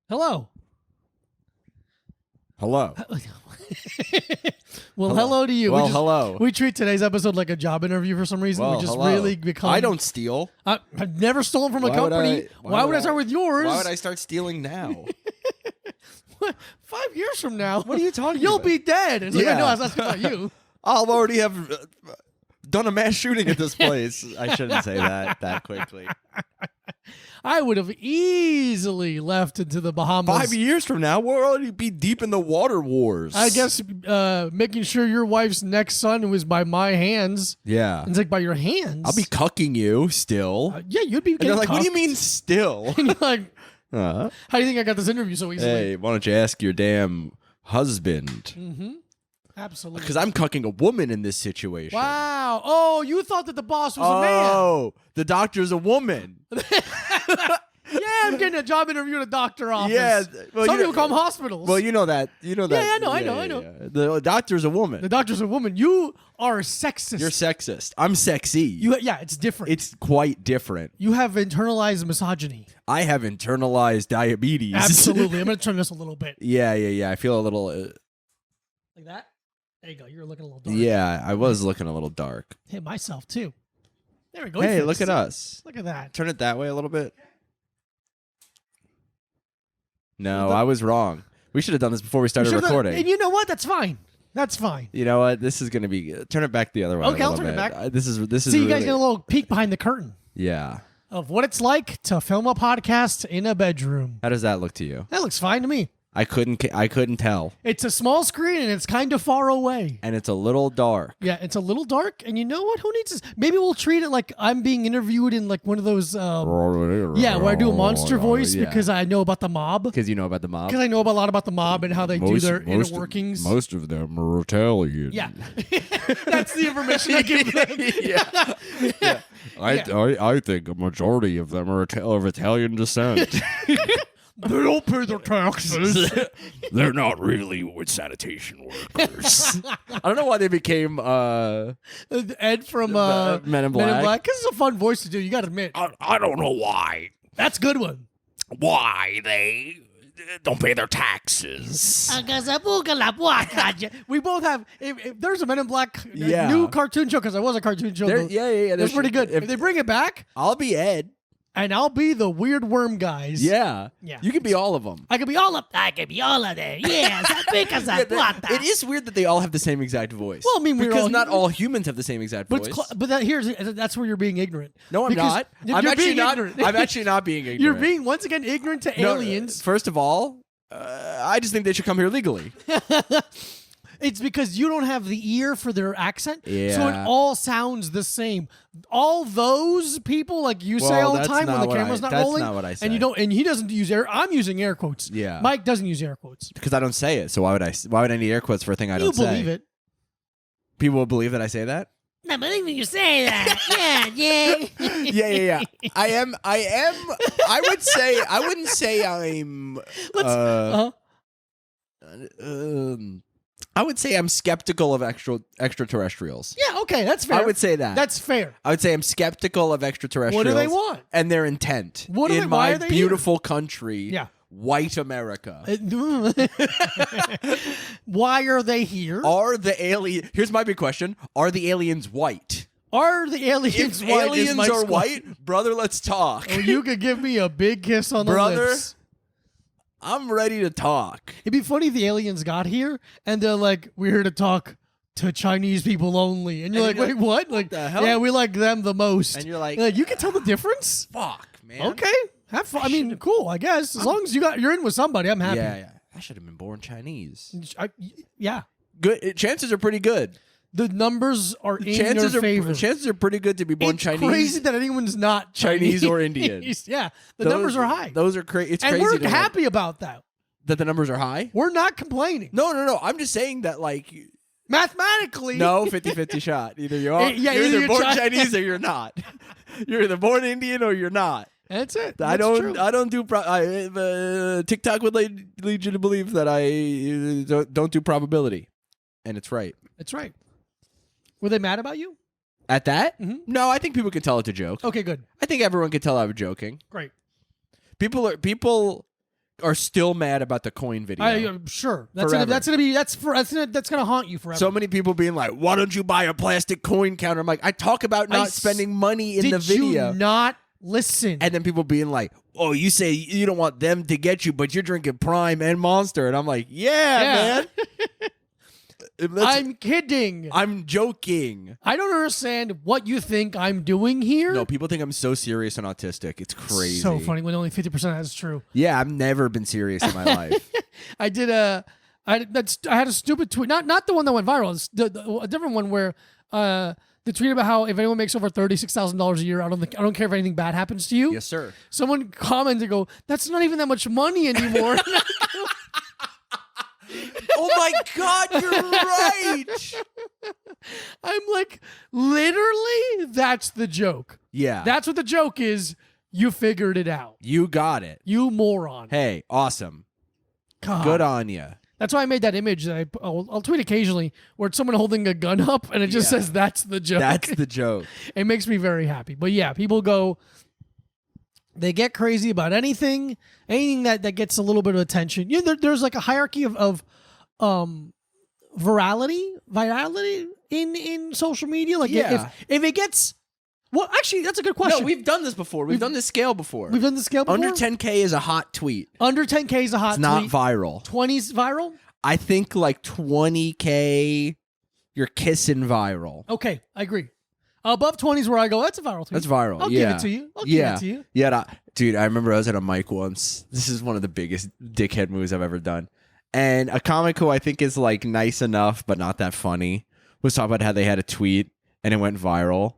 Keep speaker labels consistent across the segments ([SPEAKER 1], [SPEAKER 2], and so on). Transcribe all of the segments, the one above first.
[SPEAKER 1] Hello.
[SPEAKER 2] Hello.
[SPEAKER 1] Well, hello to you.
[SPEAKER 2] Well, hello.
[SPEAKER 1] We treat today's episode like a job interview for some reason.
[SPEAKER 2] Well,
[SPEAKER 1] we just
[SPEAKER 2] hello.
[SPEAKER 1] really become.
[SPEAKER 2] I don't steal.
[SPEAKER 1] I've never stolen from a
[SPEAKER 2] Why would
[SPEAKER 1] company. Why would I start with yours?
[SPEAKER 2] Why would I start stealing now?
[SPEAKER 1] 5 years from now.
[SPEAKER 2] What are you talking
[SPEAKER 1] You'll
[SPEAKER 2] about?
[SPEAKER 1] be dead. It's like, I know, I was asking about you.
[SPEAKER 2] I'll already have done a mass shooting at this place. I shouldn't say that quickly.
[SPEAKER 1] I would have easily left into the Bahamas.
[SPEAKER 2] 5 years from now, we'll already be deep in the water wars.
[SPEAKER 1] I guess making sure your wife's next son was by my hands.
[SPEAKER 2] Yeah.
[SPEAKER 1] It's like by your hands.
[SPEAKER 2] I'll be cucking you still.
[SPEAKER 1] Yeah, you'd be
[SPEAKER 2] And
[SPEAKER 1] getting
[SPEAKER 2] they're like, what do you
[SPEAKER 1] cucked.
[SPEAKER 2] mean still?
[SPEAKER 1] And you're like,
[SPEAKER 2] Uh,
[SPEAKER 1] how do you think I got this interview so easily?
[SPEAKER 2] hey, why don't you ask your damn husband?
[SPEAKER 1] Mm-hmm. Absolutely.
[SPEAKER 2] Because I'm cucking a woman in this situation.
[SPEAKER 1] Wow. Oh, you thought that the boss was a man.
[SPEAKER 2] Oh, the doctor's a woman.
[SPEAKER 1] Yeah, I'm getting a job interview at a doctor office.
[SPEAKER 2] Yeah, well,
[SPEAKER 1] Some
[SPEAKER 2] you
[SPEAKER 1] people call them hospitals.
[SPEAKER 2] Well, you know that. You know that.
[SPEAKER 1] Yeah, I know.
[SPEAKER 2] The doctor's a woman.
[SPEAKER 1] The doctor's a woman. You are sexist.
[SPEAKER 2] You're sexist. I'm sexy.
[SPEAKER 1] Yeah, it's different.
[SPEAKER 2] It's quite different.
[SPEAKER 1] You have internalized misogyny.
[SPEAKER 2] I have internalized diabetes.
[SPEAKER 1] Absolutely. I'm going to turn this a little bit.
[SPEAKER 2] Yeah. I feel a little.
[SPEAKER 1] Like that? There you go. You're looking a little dark.
[SPEAKER 2] Yeah, I was looking a little dark.
[SPEAKER 1] Hit myself, too. There we go.
[SPEAKER 2] Hey, look at us.
[SPEAKER 1] Look at that.
[SPEAKER 2] Turn it that way a little bit. No, I was wrong. We should have done this before we started recording.
[SPEAKER 1] And you know what? That's fine. That's fine.
[SPEAKER 2] You know what? This is going to be. Turn it back the other way.
[SPEAKER 1] Okay,
[SPEAKER 2] a
[SPEAKER 1] I'll
[SPEAKER 2] little
[SPEAKER 1] turn it
[SPEAKER 2] bit.
[SPEAKER 1] back.
[SPEAKER 2] This is.
[SPEAKER 1] See, you
[SPEAKER 2] really,
[SPEAKER 1] guys get a little peek behind the curtain
[SPEAKER 2] Yeah.
[SPEAKER 1] of what it's like to film a podcast in a bedroom.
[SPEAKER 2] How does that look to you?
[SPEAKER 1] That looks fine to me.
[SPEAKER 2] I couldn't tell.
[SPEAKER 1] It's a small screen and it's kind of far away.
[SPEAKER 2] And it's a little dark.
[SPEAKER 1] Yeah, it's a little dark. And you know what? Who needs this? Maybe we'll treat it like I'm being interviewed in like one of those. Yeah, where I do a monster voice because I know about the mob.
[SPEAKER 2] Because you know about the mob.
[SPEAKER 1] Because I know a lot about the mob and how they do their inner workings.
[SPEAKER 2] Most of them are Italian.
[SPEAKER 1] Yeah, that's the information I give them.
[SPEAKER 2] Yeah. I think a majority of them are of Italian descent.
[SPEAKER 1] They don't pay their taxes.
[SPEAKER 2] They're not really sanitation workers. I don't know why they became
[SPEAKER 1] Ed from
[SPEAKER 2] Men in Black.
[SPEAKER 1] Because it's a fun voice to do. You got to admit.
[SPEAKER 2] I don't know why.
[SPEAKER 1] That's a good one.
[SPEAKER 2] Why they don't pay their taxes.
[SPEAKER 1] We both have. If there's a Men in Black
[SPEAKER 2] Yeah.
[SPEAKER 1] new cartoon show, because I was a cartoon show.
[SPEAKER 2] Yeah.
[SPEAKER 1] That's pretty good. If they bring it back,
[SPEAKER 2] I'll be Ed.
[SPEAKER 1] and I'll be the weird worm guys.
[SPEAKER 2] Yeah.
[SPEAKER 1] Yeah.
[SPEAKER 2] You can be all of them.
[SPEAKER 1] I could be all up. I could be all of them. Yes, because
[SPEAKER 2] It is weird that they all have the same exact voice.
[SPEAKER 1] Well, I mean, we're
[SPEAKER 2] because
[SPEAKER 1] all
[SPEAKER 2] not
[SPEAKER 1] human.
[SPEAKER 2] all humans have the same exact
[SPEAKER 1] But
[SPEAKER 2] voice.
[SPEAKER 1] that's where you're being ignorant.
[SPEAKER 2] No, I'm
[SPEAKER 1] Because
[SPEAKER 2] not.
[SPEAKER 1] you're
[SPEAKER 2] I'm actually
[SPEAKER 1] being
[SPEAKER 2] not.
[SPEAKER 1] ignorant.
[SPEAKER 2] I'm actually not being ignorant.
[SPEAKER 1] You're being once again ignorant to
[SPEAKER 2] No,
[SPEAKER 1] aliens.
[SPEAKER 2] First of all, I just think they should come here legally.
[SPEAKER 1] It's because you don't have the ear for their accent, so it
[SPEAKER 2] Yeah.
[SPEAKER 1] all sounds the same. All those people, like you say
[SPEAKER 2] Well,
[SPEAKER 1] all the
[SPEAKER 2] that's
[SPEAKER 1] time when
[SPEAKER 2] not
[SPEAKER 1] the
[SPEAKER 2] what
[SPEAKER 1] camera's not
[SPEAKER 2] that's
[SPEAKER 1] rolling,
[SPEAKER 2] not what I say.
[SPEAKER 1] and you don't, and he doesn't use air. I'm using air quotes.
[SPEAKER 2] Yeah.
[SPEAKER 1] Mike doesn't use air quotes.
[SPEAKER 2] Because I don't say it. So why would I? Why would I need air quotes for a thing I
[SPEAKER 1] You
[SPEAKER 2] don't say?
[SPEAKER 1] believe it?
[SPEAKER 2] People will believe that I say that.
[SPEAKER 1] I believe when you say that. Yeah.
[SPEAKER 2] Yeah. I am. I would say. I wouldn't say I'm. I would say I'm skeptical of extraterrestrials.
[SPEAKER 1] Yeah. Okay, that's fair.
[SPEAKER 2] I would say that.
[SPEAKER 1] That's fair.
[SPEAKER 2] I would say I'm skeptical of extraterrestrials.
[SPEAKER 1] What do they want?
[SPEAKER 2] And their intent
[SPEAKER 1] What do
[SPEAKER 2] in
[SPEAKER 1] they- why
[SPEAKER 2] my
[SPEAKER 1] are they
[SPEAKER 2] beautiful country,
[SPEAKER 1] Yeah.
[SPEAKER 2] white America.
[SPEAKER 1] Why are they here?
[SPEAKER 2] Are the alien? Here's my big question: are the aliens white?
[SPEAKER 1] Are the aliens
[SPEAKER 2] If
[SPEAKER 1] white? is
[SPEAKER 2] aliens
[SPEAKER 1] Mike's
[SPEAKER 2] are
[SPEAKER 1] question.
[SPEAKER 2] white, brother, let's talk.
[SPEAKER 1] Oh, you could give me a big kiss on the
[SPEAKER 2] Brother.
[SPEAKER 1] lips.
[SPEAKER 2] I'm ready to talk.
[SPEAKER 1] It'd be funny if the aliens got here and they're like, "We're here to talk to Chinese people only," and you're like,
[SPEAKER 2] you're
[SPEAKER 1] "Wait, what?" Like,
[SPEAKER 2] the hell?
[SPEAKER 1] yeah, we like them the most.
[SPEAKER 2] And you're like,
[SPEAKER 1] you can tell the difference.
[SPEAKER 2] Fuck, man.
[SPEAKER 1] Okay, have fun. I mean, cool. I guess as long as you're in with somebody, I'm happy.
[SPEAKER 2] Yeah. I should have been born Chinese.
[SPEAKER 1] Yeah.
[SPEAKER 2] Good. Chances are pretty good.
[SPEAKER 1] The numbers are in
[SPEAKER 2] Chances
[SPEAKER 1] your
[SPEAKER 2] are
[SPEAKER 1] favor.
[SPEAKER 2] chances are pretty good to be born
[SPEAKER 1] It's
[SPEAKER 2] Chinese.
[SPEAKER 1] crazy that anyone's not
[SPEAKER 2] Chinese or Indian.
[SPEAKER 1] Yeah, the numbers are high.
[SPEAKER 2] Those are crazy. It's
[SPEAKER 1] and
[SPEAKER 2] crazy.
[SPEAKER 1] we're
[SPEAKER 2] to
[SPEAKER 1] happy about that.
[SPEAKER 2] that the numbers are high.
[SPEAKER 1] We're not complaining.
[SPEAKER 2] No. I'm just saying that, like,
[SPEAKER 1] Mathematically,
[SPEAKER 2] no 50-50 shot. Either you are,
[SPEAKER 1] Yeah,
[SPEAKER 2] you're
[SPEAKER 1] either
[SPEAKER 2] either
[SPEAKER 1] you're
[SPEAKER 2] born
[SPEAKER 1] Chi-
[SPEAKER 2] Chinese or you're not. You're either born Indian or you're not.
[SPEAKER 1] That's it.
[SPEAKER 2] I
[SPEAKER 1] That's true.
[SPEAKER 2] don't do. TikTok would lead you to believe that I don't do probability, and it's right.
[SPEAKER 1] That's right. Were they mad about you?
[SPEAKER 2] At that?
[SPEAKER 1] Mhm.
[SPEAKER 2] No, I think people can tell it's a joke.
[SPEAKER 1] Okay, good.
[SPEAKER 2] I think everyone can tell I was joking.
[SPEAKER 1] Great.
[SPEAKER 2] People are still mad about the coin video.
[SPEAKER 1] Sure. That's gonna haunt you forever.
[SPEAKER 2] So many people being like, "Why don't you buy a plastic coin counter?" I'm like, I talk about not spending money in the video.
[SPEAKER 1] Did you not listen?
[SPEAKER 2] And then people being like, "Oh, you say you don't want them to get you, but you're drinking Prime and Monster," and I'm like, "Yeah. man."
[SPEAKER 1] I'm kidding.
[SPEAKER 2] I'm joking.
[SPEAKER 1] I don't understand what you think I'm doing here.
[SPEAKER 2] No, people think I'm so serious and autistic. It's crazy.
[SPEAKER 1] So funny when only 50% of that is true.
[SPEAKER 2] Yeah, I've never been serious in my life.
[SPEAKER 1] I had a stupid tweet, not the one that went viral. It's a different one where the tweet about how if anyone makes over $36,000 a year, I don't care if anything bad happens to you.
[SPEAKER 2] Yes, sir.
[SPEAKER 1] Someone commented, "Go, that's not even that much money anymore."
[SPEAKER 2] Oh my God, you're right.
[SPEAKER 1] I'm like, literally, that's the joke.
[SPEAKER 2] Yeah.
[SPEAKER 1] That's what the joke is. You figured it out.
[SPEAKER 2] You got it.
[SPEAKER 1] You moron.
[SPEAKER 2] Hey, awesome.
[SPEAKER 1] God.
[SPEAKER 2] Good on you.
[SPEAKER 1] That's why I made that image that I'll tweet occasionally where it's someone holding a gun up and it just says, "That's the joke."
[SPEAKER 2] That's the joke.
[SPEAKER 1] It makes me very happy. But yeah, people they get crazy about anything that gets a little bit of attention. You know, there's like a hierarchy of virality in social media. Like if it gets, well, actually, that's a good question.
[SPEAKER 2] No, we've done this before. We've done this scale before.
[SPEAKER 1] We've done the scale before.
[SPEAKER 2] Under 10K is a hot tweet.
[SPEAKER 1] Under 10K is a hot tweet.
[SPEAKER 2] It's not viral.
[SPEAKER 1] 20's viral?
[SPEAKER 2] I think like 20K, you're kissing viral.
[SPEAKER 1] Okay, I agree. Above 20's where I go, that's a viral tweet.
[SPEAKER 2] That's viral.
[SPEAKER 1] I'll give it to you. I'll give it to you.
[SPEAKER 2] Yeah, dude, I remember I was at a mic once. This is one of the biggest dickhead moves I've ever done. And a comic who I think is like nice enough, but not that funny, was talking about how they had a tweet and it went viral.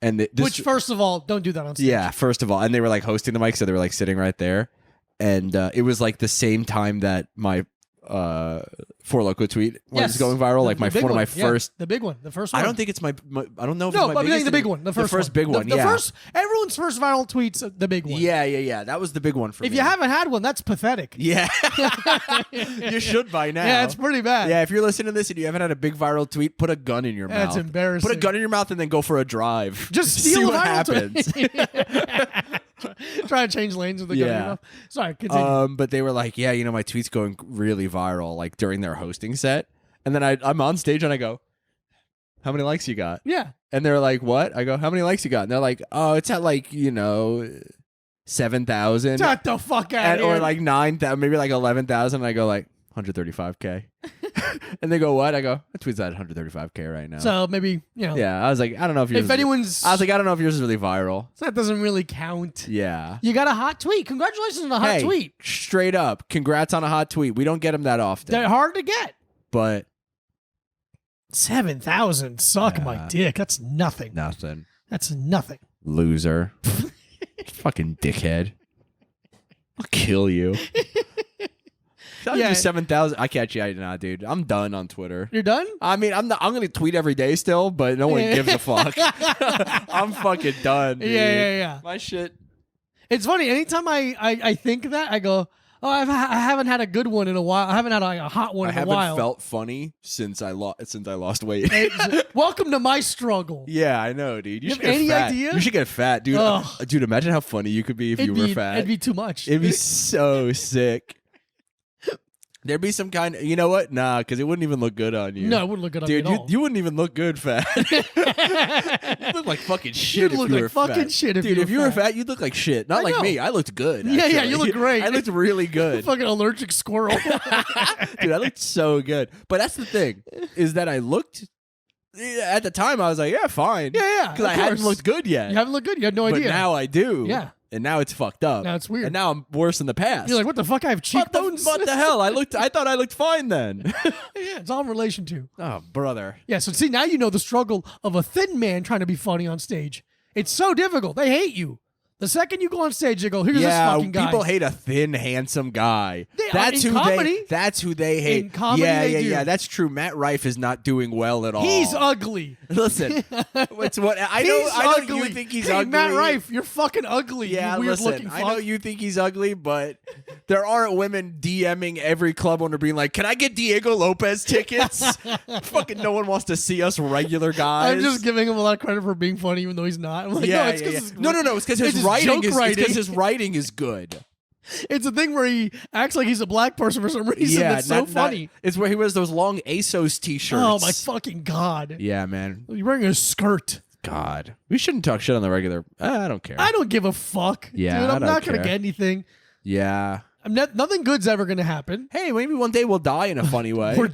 [SPEAKER 2] And
[SPEAKER 1] which, first of all, don't do that on stage.
[SPEAKER 2] Yeah, first of all. And they were like hosting the mic, so they were like sitting right there. And it was like the same time that my Four Loco tweet was going viral. Like one of my first,
[SPEAKER 1] the big one, the first one.
[SPEAKER 2] I don't think it's my I don't know if
[SPEAKER 1] no,
[SPEAKER 2] it's my
[SPEAKER 1] but I'm
[SPEAKER 2] biggest.
[SPEAKER 1] saying the big one, the first
[SPEAKER 2] big one.
[SPEAKER 1] The first, everyone's first viral tweet's the big one.
[SPEAKER 2] Yeah. That was the big one for me.
[SPEAKER 1] If you haven't had one, that's pathetic.
[SPEAKER 2] Yeah, you should by now.
[SPEAKER 1] Yeah, it's pretty bad.
[SPEAKER 2] Yeah, if you're listening to this and you haven't had a big viral tweet, put a gun in your mouth.
[SPEAKER 1] That's embarrassing.
[SPEAKER 2] Put a gun in your mouth and then go for a drive.
[SPEAKER 1] Just
[SPEAKER 2] see
[SPEAKER 1] steal
[SPEAKER 2] what happens.
[SPEAKER 1] Try to change lanes with the gun in your mouth. Sorry, continue.
[SPEAKER 2] But they were like, yeah, my tweet's going really viral, like during their hosting set. And then I'm on stage and I go, "How many likes you got?"
[SPEAKER 1] Yeah.
[SPEAKER 2] And they're like, "What?" I go, "How many likes you got?" And they're like, "Oh, it's at like 7,000."
[SPEAKER 1] Shut the fuck out of here.
[SPEAKER 2] Or like 9,000, maybe like 11,000. And I go like 135K. And they go, "What?" I go, "My tweet's at 135K right now."
[SPEAKER 1] So maybe
[SPEAKER 2] Yeah, I was like, I don't know if yours.
[SPEAKER 1] If anyone's,
[SPEAKER 2] I was like, I don't know if yours is really viral.
[SPEAKER 1] So that doesn't really count.
[SPEAKER 2] Yeah.
[SPEAKER 1] You got a hot tweet. Congratulations on a hot tweet.
[SPEAKER 2] Straight up, congrats on a hot tweet. We don't get them that often.
[SPEAKER 1] They're hard to get.
[SPEAKER 2] But
[SPEAKER 1] 7,000. Suck my dick. That's nothing.
[SPEAKER 2] Nothing.
[SPEAKER 1] That's nothing.
[SPEAKER 2] Loser. Fucking dickhead. I'll kill you. Yeah, 7,000. I catch you. Nah, dude. I'm done on Twitter.
[SPEAKER 1] You're done?
[SPEAKER 2] I mean, I'm gonna tweet every day still, but no one gives a fuck. I'm fucking done, dude.
[SPEAKER 1] Yeah.
[SPEAKER 2] My shit.
[SPEAKER 1] It's funny. Anytime I think that, I go, "Oh, I haven't had a good one in a while. I haven't had a hot one in a while."
[SPEAKER 2] I haven't felt funny since I lost weight.
[SPEAKER 1] Welcome to my struggle.
[SPEAKER 2] Yeah, I know, dude. You should
[SPEAKER 1] have
[SPEAKER 2] get
[SPEAKER 1] any
[SPEAKER 2] fat.
[SPEAKER 1] idea?
[SPEAKER 2] You should get fat, dude. Dude, imagine how funny you could be if you were fat.
[SPEAKER 1] It'd be too much.
[SPEAKER 2] It'd be so sick. There'd be some kind of, you know what? Nah, because it wouldn't even look good on you.
[SPEAKER 1] No, it wouldn't look good on you at all.
[SPEAKER 2] You wouldn't even look good fat. You'd look like fucking shit if you were fat.
[SPEAKER 1] Dude,
[SPEAKER 2] if you were fat, you'd look like shit. Not like me. I looked good.
[SPEAKER 1] Yeah, you look great.
[SPEAKER 2] I looked really good.
[SPEAKER 1] Fucking allergic squirrel.
[SPEAKER 2] Dude, I looked so good. But that's the thing, is that I looked, at the time, I was like, yeah, fine.
[SPEAKER 1] Yeah.
[SPEAKER 2] Because I hadn't looked good yet.
[SPEAKER 1] You haven't looked good? You had no idea.
[SPEAKER 2] But now I do.
[SPEAKER 1] Yeah.
[SPEAKER 2] And now it's fucked up.
[SPEAKER 1] Now it's weird.
[SPEAKER 2] And now I'm worse than the past.
[SPEAKER 1] You're like, what the fuck? I have cheekbones?
[SPEAKER 2] What the hell? I thought I looked fine then.
[SPEAKER 1] Yeah, it's all in relation to.
[SPEAKER 2] Oh, brother.
[SPEAKER 1] Yeah, so see, now you know the struggle of a thin man trying to be funny on stage. It's so difficult. They hate you. The second you go on stage, they go, "Here's this fucking guy."
[SPEAKER 2] People hate a thin, handsome guy.
[SPEAKER 1] That's who
[SPEAKER 2] they hate.
[SPEAKER 1] In comedy, they do.
[SPEAKER 2] Yeah. That's true. Matt Rife is not doing well at all.
[SPEAKER 1] He's ugly.
[SPEAKER 2] Listen, I know you think he's ugly.
[SPEAKER 1] Matt Rife, you're fucking ugly.
[SPEAKER 2] Yeah,
[SPEAKER 1] you weird looking
[SPEAKER 2] I know you think he's ugly, but there aren't women DMing every club owner being like, "Can I get Diego Lopez tickets?" Fucking no one wants to see us regular guys.
[SPEAKER 1] I'm just giving him a lot of credit for being funny, even though he's not. I'm like,
[SPEAKER 2] no, it's because his writing is good.
[SPEAKER 1] It's a thing where he acts like he's a black person for some reason.
[SPEAKER 2] Yeah,
[SPEAKER 1] It's so funny.
[SPEAKER 2] It's where he wears those long ASOS t-shirts.
[SPEAKER 1] Oh my fucking god!
[SPEAKER 2] Yeah, man.
[SPEAKER 1] You're wearing a skirt.
[SPEAKER 2] God, we shouldn't talk shit on the regular. I don't care.
[SPEAKER 1] I don't give a fuck.
[SPEAKER 2] Yeah,
[SPEAKER 1] dude,
[SPEAKER 2] I
[SPEAKER 1] I'm
[SPEAKER 2] don't
[SPEAKER 1] not gonna
[SPEAKER 2] care.
[SPEAKER 1] get anything.
[SPEAKER 2] Yeah.
[SPEAKER 1] Nothing good's ever gonna happen.
[SPEAKER 2] Hey, maybe one day we'll die in a funny way.
[SPEAKER 1] We're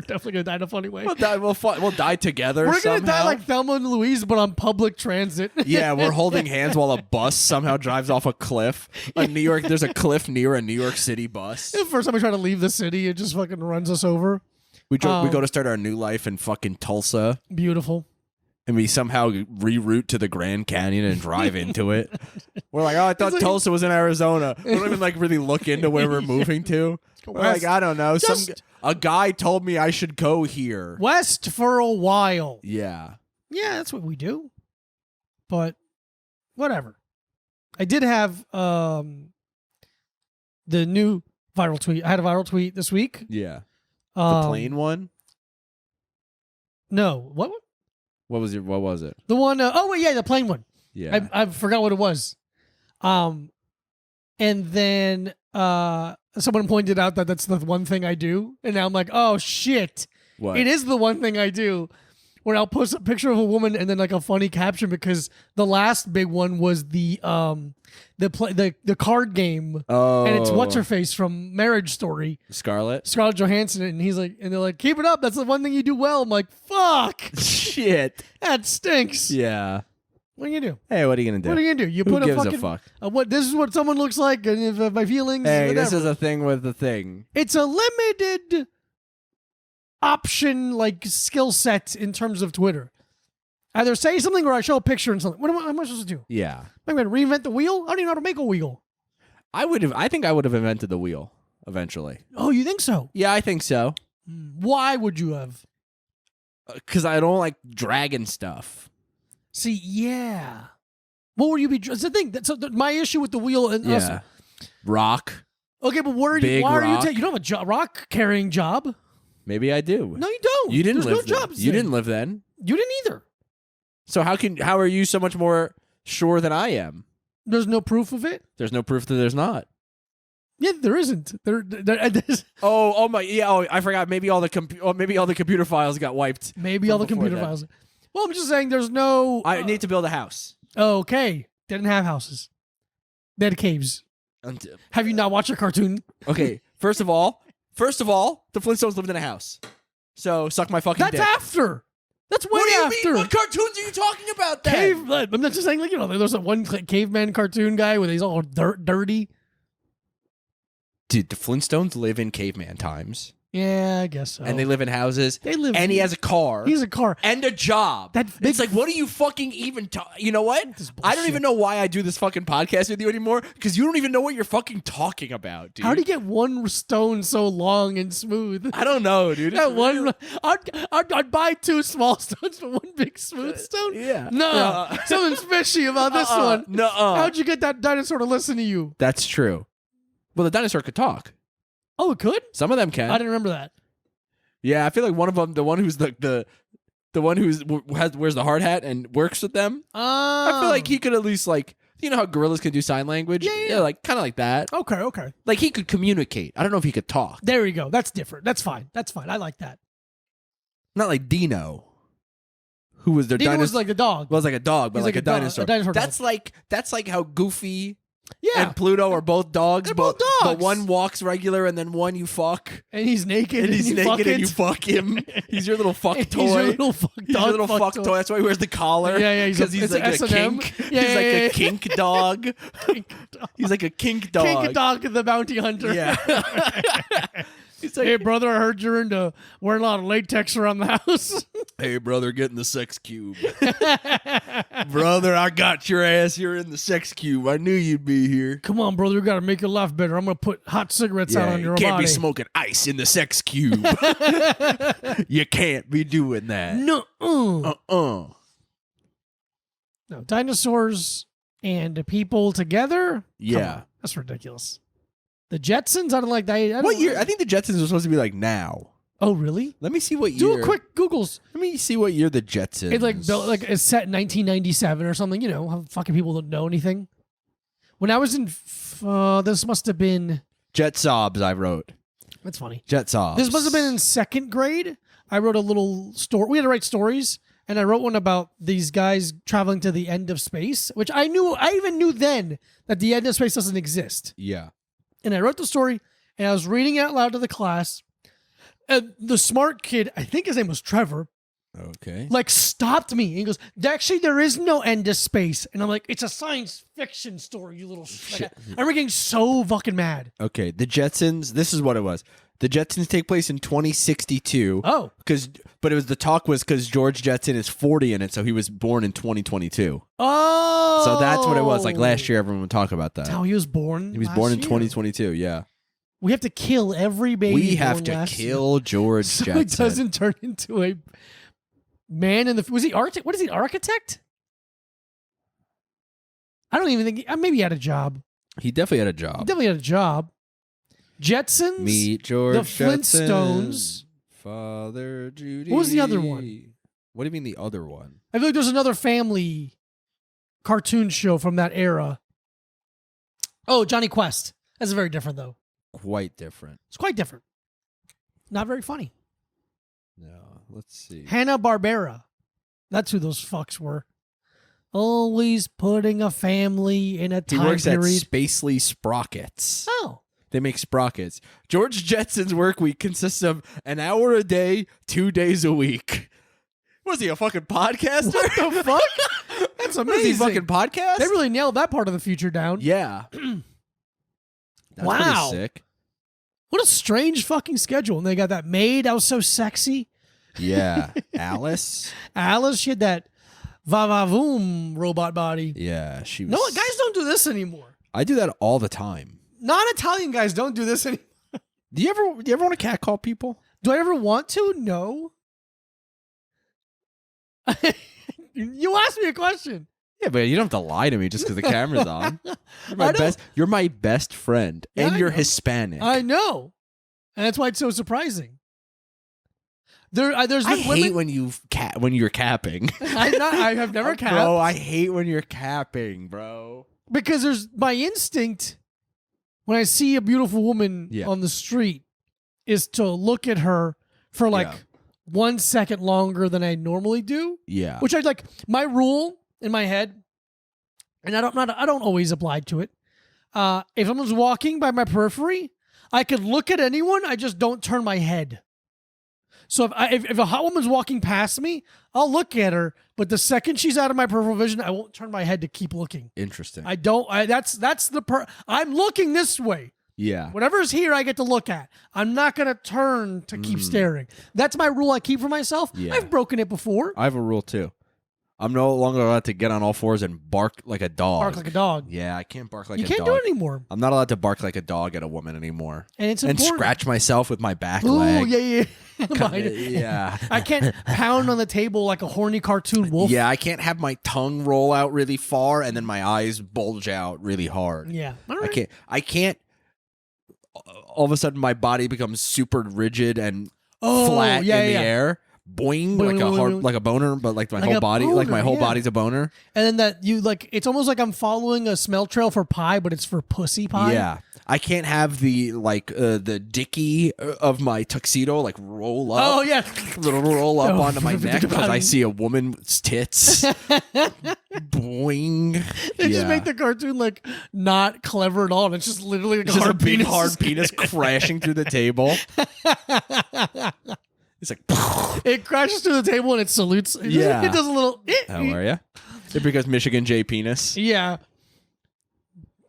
[SPEAKER 1] definitely gonna die in a funny way.
[SPEAKER 2] We'll die. We'll die together.
[SPEAKER 1] We're gonna
[SPEAKER 2] somehow.
[SPEAKER 1] die like Thelma and Louise, but on public transit.
[SPEAKER 2] Yeah, we're holding hands while a bus somehow drives off a cliff. There's a cliff near a New York City bus.
[SPEAKER 1] The first time we try to leave the city, it just fucking runs us over.
[SPEAKER 2] We go to start our new life in fucking Tulsa,
[SPEAKER 1] Beautiful.
[SPEAKER 2] and we somehow reroute to the Grand Canyon and drive into it. We're like, oh, I thought Tulsa was in Arizona. We don't even like really look into where we're moving to. We're like, I don't know. A guy told me I should go here.
[SPEAKER 1] West for a while.
[SPEAKER 2] Yeah.
[SPEAKER 1] Yeah, that's what we do. But whatever. I did have the new viral tweet. I had a viral tweet this week.
[SPEAKER 2] Yeah. The plane one?
[SPEAKER 1] No. What?
[SPEAKER 2] What was it?
[SPEAKER 1] The one the plane one.
[SPEAKER 2] Yeah.
[SPEAKER 1] I forgot what it was. And then someone pointed out that that's the one thing I do, and now I'm like, oh shit.
[SPEAKER 2] What?
[SPEAKER 1] It is the one thing I do, where I'll post a picture of a woman and then like a funny caption, because the last big one was the card game, and it's what's her face from Marriage Story,
[SPEAKER 2] Scarlett
[SPEAKER 1] Johansson, and they're like, keep it up, that's the one thing you do well. I'm like, fuck.
[SPEAKER 2] Shit.
[SPEAKER 1] That stinks.
[SPEAKER 2] Yeah.
[SPEAKER 1] What are you gonna do?
[SPEAKER 2] Hey, what are you gonna do?
[SPEAKER 1] What are you gonna do? You
[SPEAKER 2] Who
[SPEAKER 1] put
[SPEAKER 2] gives
[SPEAKER 1] a fucking
[SPEAKER 2] fuck?
[SPEAKER 1] What? This is what someone looks like, and if my feelings.
[SPEAKER 2] Hey,
[SPEAKER 1] whatever.
[SPEAKER 2] this is a thing with the thing.
[SPEAKER 1] It's a limited option, like skill set in terms of Twitter. Either say something or I show a picture and something. What am I supposed to do?
[SPEAKER 2] Yeah.
[SPEAKER 1] Am I going to reinvent the wheel? I don't even know how to make a wheel.
[SPEAKER 2] I think I would have invented the wheel eventually.
[SPEAKER 1] Oh, you think so?
[SPEAKER 2] Yeah, I think so.
[SPEAKER 1] Why would you have?
[SPEAKER 2] Because I don't like dragging stuff.
[SPEAKER 1] See, yeah. What would you be? That's the thing. My issue with the wheel and us.
[SPEAKER 2] Yeah. Rock.
[SPEAKER 1] Okay, but why are you taking? You don't have a rock carrying job.
[SPEAKER 2] Maybe I do.
[SPEAKER 1] No, you don't.
[SPEAKER 2] You didn't
[SPEAKER 1] There's
[SPEAKER 2] live.
[SPEAKER 1] no jobs.
[SPEAKER 2] You didn't live then.
[SPEAKER 1] You didn't either.
[SPEAKER 2] So how are you so much more sure than I am?
[SPEAKER 1] There's no proof of it.
[SPEAKER 2] There's no proof that there's not.
[SPEAKER 1] Yeah, there isn't.
[SPEAKER 2] Oh my. Yeah. Oh, I forgot. Maybe all the computer files got wiped.
[SPEAKER 1] Maybe all the computer files. Well, I'm just saying there's no.
[SPEAKER 2] I need to build a house.
[SPEAKER 1] Okay. They didn't have houses. They had caves. Have you not watched a cartoon?
[SPEAKER 2] Okay. First of all, the Flintstones lived in a house. So suck my fucking dick.
[SPEAKER 1] That's after. That's way
[SPEAKER 2] What
[SPEAKER 1] after.
[SPEAKER 2] do you mean? What cartoons are you talking about then?
[SPEAKER 1] I'm not just saying, like, there's that one caveman cartoon guy where he's all dirty.
[SPEAKER 2] Dude, the Flintstones live in caveman times.
[SPEAKER 1] Yeah, I guess so.
[SPEAKER 2] And they live in houses.
[SPEAKER 1] And
[SPEAKER 2] he has a car.
[SPEAKER 1] He has a car.
[SPEAKER 2] And a job. It's like, what are you fucking even you know what? I don't even know why I do this fucking podcast with you anymore, because you don't even know what you're fucking talking about, dude.
[SPEAKER 1] How do you get one stone so long and smooth?
[SPEAKER 2] I don't know, dude.
[SPEAKER 1] I'd buy two small stones for one big smooth stone.
[SPEAKER 2] Yeah.
[SPEAKER 1] No. Something's fishy about this one.
[SPEAKER 2] No.
[SPEAKER 1] How'd you get that dinosaur to listen to you?
[SPEAKER 2] That's true. Well, the dinosaur could talk.
[SPEAKER 1] Oh, it could?
[SPEAKER 2] Some of them can.
[SPEAKER 1] I didn't remember that.
[SPEAKER 2] Yeah, I feel like one of them, the one who's the one wears the hard hat and works with them. I feel like he could at least, like, you know how gorillas can do sign language?
[SPEAKER 1] Yeah,
[SPEAKER 2] like kind of like that.
[SPEAKER 1] Okay.
[SPEAKER 2] Like he could communicate. I don't know if he could talk.
[SPEAKER 1] There you go. That's different. That's fine. I like that.
[SPEAKER 2] Not like Dino, who was their
[SPEAKER 1] Dino
[SPEAKER 2] dinosaur.
[SPEAKER 1] was like a dog.
[SPEAKER 2] Was like a dog, but
[SPEAKER 1] He's
[SPEAKER 2] like
[SPEAKER 1] like
[SPEAKER 2] a
[SPEAKER 1] a
[SPEAKER 2] dinosaur.
[SPEAKER 1] dinosaur
[SPEAKER 2] That's like how Goofy
[SPEAKER 1] Yeah.
[SPEAKER 2] and Pluto are both dogs.
[SPEAKER 1] They're both dogs.
[SPEAKER 2] But one walks regular and then one you fuck.
[SPEAKER 1] And he's naked.
[SPEAKER 2] And he's
[SPEAKER 1] you
[SPEAKER 2] naked
[SPEAKER 1] fuck
[SPEAKER 2] and
[SPEAKER 1] it.
[SPEAKER 2] you fuck him. He's your little fuck toy.
[SPEAKER 1] He's your little fuck
[SPEAKER 2] He's
[SPEAKER 1] dog.
[SPEAKER 2] your little fuck toy. That's why he wears the collar.
[SPEAKER 1] Yeah,
[SPEAKER 2] because he's like a
[SPEAKER 1] S&M.
[SPEAKER 2] kink.
[SPEAKER 1] Yeah,
[SPEAKER 2] He's like
[SPEAKER 1] yeah.
[SPEAKER 2] a kink dog. He's like a kink dog.
[SPEAKER 1] Kink Dog the bounty hunter.
[SPEAKER 2] Yeah. He's like,
[SPEAKER 1] Hey, brother, I heard you're into wearing a lot of latex around the house.
[SPEAKER 2] hey, brother, get in the sex cube. Brother, I got your ass. You're in the sex cube. I knew you'd be here.
[SPEAKER 1] Come on, brother, we got to make your life better. I'm going to put hot cigarettes out on your
[SPEAKER 2] can't
[SPEAKER 1] body.
[SPEAKER 2] be smoking ice in the sex cube. You can't be doing that.
[SPEAKER 1] No.
[SPEAKER 2] No,
[SPEAKER 1] dinosaurs and people together?
[SPEAKER 2] Yeah.
[SPEAKER 1] Come on, that's ridiculous. The Jetsons? I don't like that.
[SPEAKER 2] What year? I think the Jetsons were supposed to be like now.
[SPEAKER 1] Oh, really?
[SPEAKER 2] Let me see what year.
[SPEAKER 1] Do a quick Googles.
[SPEAKER 2] Let me see what year the Jetsons.
[SPEAKER 1] It's like it's set in 1997 or something. You know, how fucking people don't know anything. When I was in, this must have been.
[SPEAKER 2] Jet Sobs, I wrote.
[SPEAKER 1] That's funny.
[SPEAKER 2] Jet Sobs.
[SPEAKER 1] This must have been in 2nd grade. I wrote a little story. We had to write stories, and I wrote one about these guys traveling to the end of space, which I even knew then that the end of space doesn't exist.
[SPEAKER 2] Yeah.
[SPEAKER 1] And I wrote the story, and I was reading it out loud to the class. And the smart kid, I think his name was Trevor,
[SPEAKER 2] Okay.
[SPEAKER 1] like stopped me. And he goes, actually, there is no end to space. And I'm like, it's a science fiction story, you little shit. Like, I remember getting so fucking mad.
[SPEAKER 2] Okay. The Jetsons, this is what it was. The Jetsons take place in 2062.
[SPEAKER 1] Oh.
[SPEAKER 2] But it was the talk was because George Jetson is 40 in it, so he was born in 2022.
[SPEAKER 1] Oh.
[SPEAKER 2] So that's what it was. Like last year, everyone would talk about that.
[SPEAKER 1] That's how he was born.
[SPEAKER 2] He was born in 2022, yeah.
[SPEAKER 1] We have to kill every baby.
[SPEAKER 2] We have
[SPEAKER 1] born
[SPEAKER 2] to
[SPEAKER 1] last
[SPEAKER 2] kill George
[SPEAKER 1] so
[SPEAKER 2] Jetson.
[SPEAKER 1] it doesn't turn into a man in the. Was he architect? What is he, architect? I don't even think. Maybe he had a job.
[SPEAKER 2] He definitely had a job.
[SPEAKER 1] He definitely had a job. Jetsons.
[SPEAKER 2] Meet George
[SPEAKER 1] The
[SPEAKER 2] Jetson,
[SPEAKER 1] Flintstones.
[SPEAKER 2] Father Judy.
[SPEAKER 1] What was the other one?
[SPEAKER 2] What do you mean the other one?
[SPEAKER 1] I feel like there's another family cartoon show from that era. Oh, Johnny Quest. That's very different, though.
[SPEAKER 2] Quite different.
[SPEAKER 1] It's quite different. Not very funny.
[SPEAKER 2] No, let's see.
[SPEAKER 1] Hanna-Barbera. That's who those fucks were. Always putting a family in a time
[SPEAKER 2] He works
[SPEAKER 1] period.
[SPEAKER 2] at Spacely Sprockets.
[SPEAKER 1] Oh.
[SPEAKER 2] They make sprockets. George Jetson's work week consists of an hour a day, 2 days a week. Was he a fucking podcaster?
[SPEAKER 1] What the fuck? That's amazing.
[SPEAKER 2] Was he fucking podcast?
[SPEAKER 1] They really nailed that part of the future down.
[SPEAKER 2] Yeah. That's
[SPEAKER 1] Wow.
[SPEAKER 2] pretty sick.
[SPEAKER 1] What a strange fucking schedule. And they got that maid. That was so sexy.
[SPEAKER 2] Yeah. Alice?
[SPEAKER 1] Alice, she had that va-va-voom robot body.
[SPEAKER 2] Yeah, she was.
[SPEAKER 1] No, guys don't do this anymore.
[SPEAKER 2] I do that all the time.
[SPEAKER 1] Non-Italian guys don't do this anymore.
[SPEAKER 2] Do you ever want to catcall people?
[SPEAKER 1] Do I ever want to? No. You asked me a question.
[SPEAKER 2] Yeah, but you don't have to lie to me just because the camera's on. You're my best friend,
[SPEAKER 1] Yeah,
[SPEAKER 2] and
[SPEAKER 1] I
[SPEAKER 2] you're
[SPEAKER 1] know.
[SPEAKER 2] Hispanic.
[SPEAKER 1] I know. And that's why it's so surprising. There's
[SPEAKER 2] I
[SPEAKER 1] been women.
[SPEAKER 2] hate when you're capping.
[SPEAKER 1] I have never capped.
[SPEAKER 2] Bro, I hate when you're capping, bro.
[SPEAKER 1] Because there's my instinct when I see a beautiful woman
[SPEAKER 2] Yeah.
[SPEAKER 1] on the street is to look at her for like
[SPEAKER 2] Yeah.
[SPEAKER 1] 1 second longer than I normally do.
[SPEAKER 2] Yeah.
[SPEAKER 1] Which I like my rule in my head, and I don't always apply to it. If someone's walking by my periphery, I could look at anyone, I just don't turn my head. So if a hot woman's walking past me, I'll look at her, but the second she's out of my peripheral vision, I won't turn my head to keep looking.
[SPEAKER 2] Interesting.
[SPEAKER 1] I'm looking this way.
[SPEAKER 2] Yeah.
[SPEAKER 1] Whatever's here, I get to look at. I'm not going to turn to keep staring. That's my rule I keep for myself.
[SPEAKER 2] Yeah.
[SPEAKER 1] I've broken it before.
[SPEAKER 2] I have a rule too. I'm no longer allowed to get on all fours and bark like a dog.
[SPEAKER 1] Bark like a dog.
[SPEAKER 2] Yeah, I can't bark like
[SPEAKER 1] You
[SPEAKER 2] a
[SPEAKER 1] can't
[SPEAKER 2] dog.
[SPEAKER 1] do it anymore.
[SPEAKER 2] I'm not allowed to bark like a dog at a woman anymore.
[SPEAKER 1] And it's
[SPEAKER 2] And
[SPEAKER 1] important.
[SPEAKER 2] scratch myself with my back
[SPEAKER 1] Ooh,
[SPEAKER 2] leg.
[SPEAKER 1] yeah. Mine-
[SPEAKER 2] Yeah.
[SPEAKER 1] I can't pound on the table like a horny cartoon wolf.
[SPEAKER 2] Yeah, I can't have my tongue roll out really far and then my eyes bulge out really hard.
[SPEAKER 1] Yeah. All right.
[SPEAKER 2] I can't all of a sudden my body becomes super rigid and flat in the air. Boing,
[SPEAKER 1] Boing,
[SPEAKER 2] like a
[SPEAKER 1] boing,
[SPEAKER 2] heart,
[SPEAKER 1] boing.
[SPEAKER 2] like a boner, but like my
[SPEAKER 1] Like
[SPEAKER 2] whole
[SPEAKER 1] a
[SPEAKER 2] body, like my
[SPEAKER 1] boner,
[SPEAKER 2] whole
[SPEAKER 1] yeah.
[SPEAKER 2] body's a boner.
[SPEAKER 1] And then that you like, it's almost like I'm following a smell trail for pie, but it's for pussy pie.
[SPEAKER 2] Yeah, I can't have the the dicky of my tuxedo like roll up.
[SPEAKER 1] Oh yeah.
[SPEAKER 2] Roll up
[SPEAKER 1] Oh,
[SPEAKER 2] onto my neck because I see a woman's tits. Boing.
[SPEAKER 1] They just make the cartoon like not clever at all. And it's just literally like
[SPEAKER 2] It's just a big
[SPEAKER 1] penis.
[SPEAKER 2] hard penis crashing through the table. It's like,
[SPEAKER 1] It crashes through the table and it salutes.
[SPEAKER 2] Yeah.
[SPEAKER 1] It does a little.
[SPEAKER 2] how are you? It becomes Michigan J penis.
[SPEAKER 1] Yeah.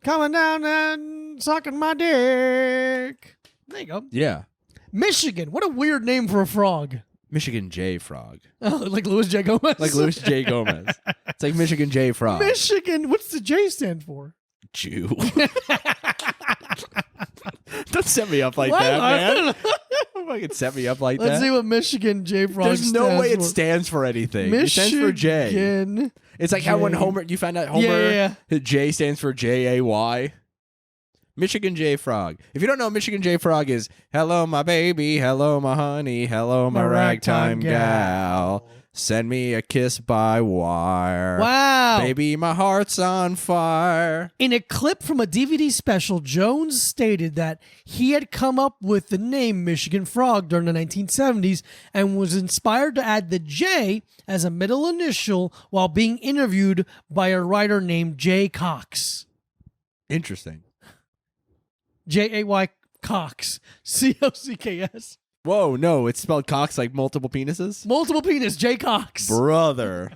[SPEAKER 1] Coming down and sucking my dick. There you go.
[SPEAKER 2] Yeah,
[SPEAKER 1] Michigan. What a weird name for a frog.
[SPEAKER 2] Michigan J frog,
[SPEAKER 1] Oh, like Louis J. Gomez.
[SPEAKER 2] like Louis J Gomez. It's like Michigan J frog.
[SPEAKER 1] Michigan. What's the J stand for?
[SPEAKER 2] Jew. Don't set me up like
[SPEAKER 1] What?
[SPEAKER 2] that,
[SPEAKER 1] I
[SPEAKER 2] man.
[SPEAKER 1] don't know.
[SPEAKER 2] Don't fucking set me up like
[SPEAKER 1] Let's
[SPEAKER 2] that.
[SPEAKER 1] see what Michigan J. Frog
[SPEAKER 2] There's no
[SPEAKER 1] stands
[SPEAKER 2] way it
[SPEAKER 1] for.
[SPEAKER 2] stands for anything. It stands for J.
[SPEAKER 1] Michigan.
[SPEAKER 2] It's like how when
[SPEAKER 1] J.
[SPEAKER 2] Homer, you found out Homer,
[SPEAKER 1] Yeah.
[SPEAKER 2] J stands for Jay. Michigan J frog. If you don't know, Michigan J frog is hello my baby, hello my honey, hello my
[SPEAKER 1] My
[SPEAKER 2] ragtime
[SPEAKER 1] ragtime
[SPEAKER 2] gal. Send me a kiss by wire.
[SPEAKER 1] Wow.
[SPEAKER 2] Baby, my heart's on fire.
[SPEAKER 1] In a clip from a DVD special, Jones stated that he had come up with the name Michigan Frog during the 1970s and was inspired to add the J as a middle initial while being interviewed by a writer named Jay Cox.
[SPEAKER 2] Interesting.
[SPEAKER 1] Jay Cox. Cocks.
[SPEAKER 2] Whoa, no, it's spelled Cox like multiple penises?
[SPEAKER 1] Multiple penis, Jay Cox.
[SPEAKER 2] Brother.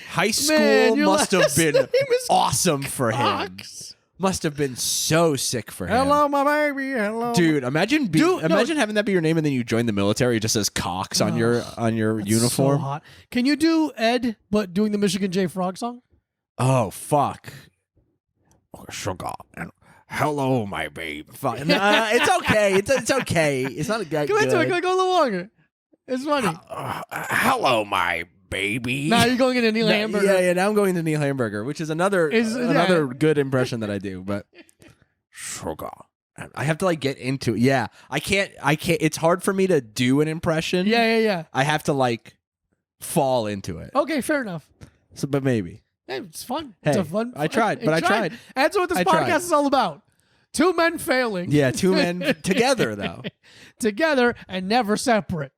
[SPEAKER 2] High school
[SPEAKER 1] Man, your
[SPEAKER 2] must have
[SPEAKER 1] last
[SPEAKER 2] been
[SPEAKER 1] name is
[SPEAKER 2] awesome for him.
[SPEAKER 1] Cox.
[SPEAKER 2] Must have been so sick for him.
[SPEAKER 1] Hello, my baby. Hello.
[SPEAKER 2] Dude, imagine having that be your name and then you join the military. It just says Cox on your uniform.
[SPEAKER 1] So hot. Can you do Ed, but doing the Michigan J Frog song?
[SPEAKER 2] Oh, fuck. Sugar. Hello, my babe. It's okay. It's okay. It's not a good.
[SPEAKER 1] Come into it. Go a little longer. It's funny.
[SPEAKER 2] Hello, my baby.
[SPEAKER 1] Now you're going into Neil Hamburger.
[SPEAKER 2] Yeah. Now I'm going to Neil Hamburger, which is another good impression that I do. But sugar. I have to like get into it. Yeah, I can't. It's hard for me to do an impression.
[SPEAKER 1] Yeah.
[SPEAKER 2] I have to like fall into it.
[SPEAKER 1] Okay, fair enough.
[SPEAKER 2] So, but maybe.
[SPEAKER 1] Hey, it's fun.
[SPEAKER 2] Hey,
[SPEAKER 1] It's a fun.
[SPEAKER 2] I tried, but I tried.
[SPEAKER 1] That's what this podcast is all about. Two men failing.
[SPEAKER 2] Yeah, two men together though.
[SPEAKER 1] Together and never separate.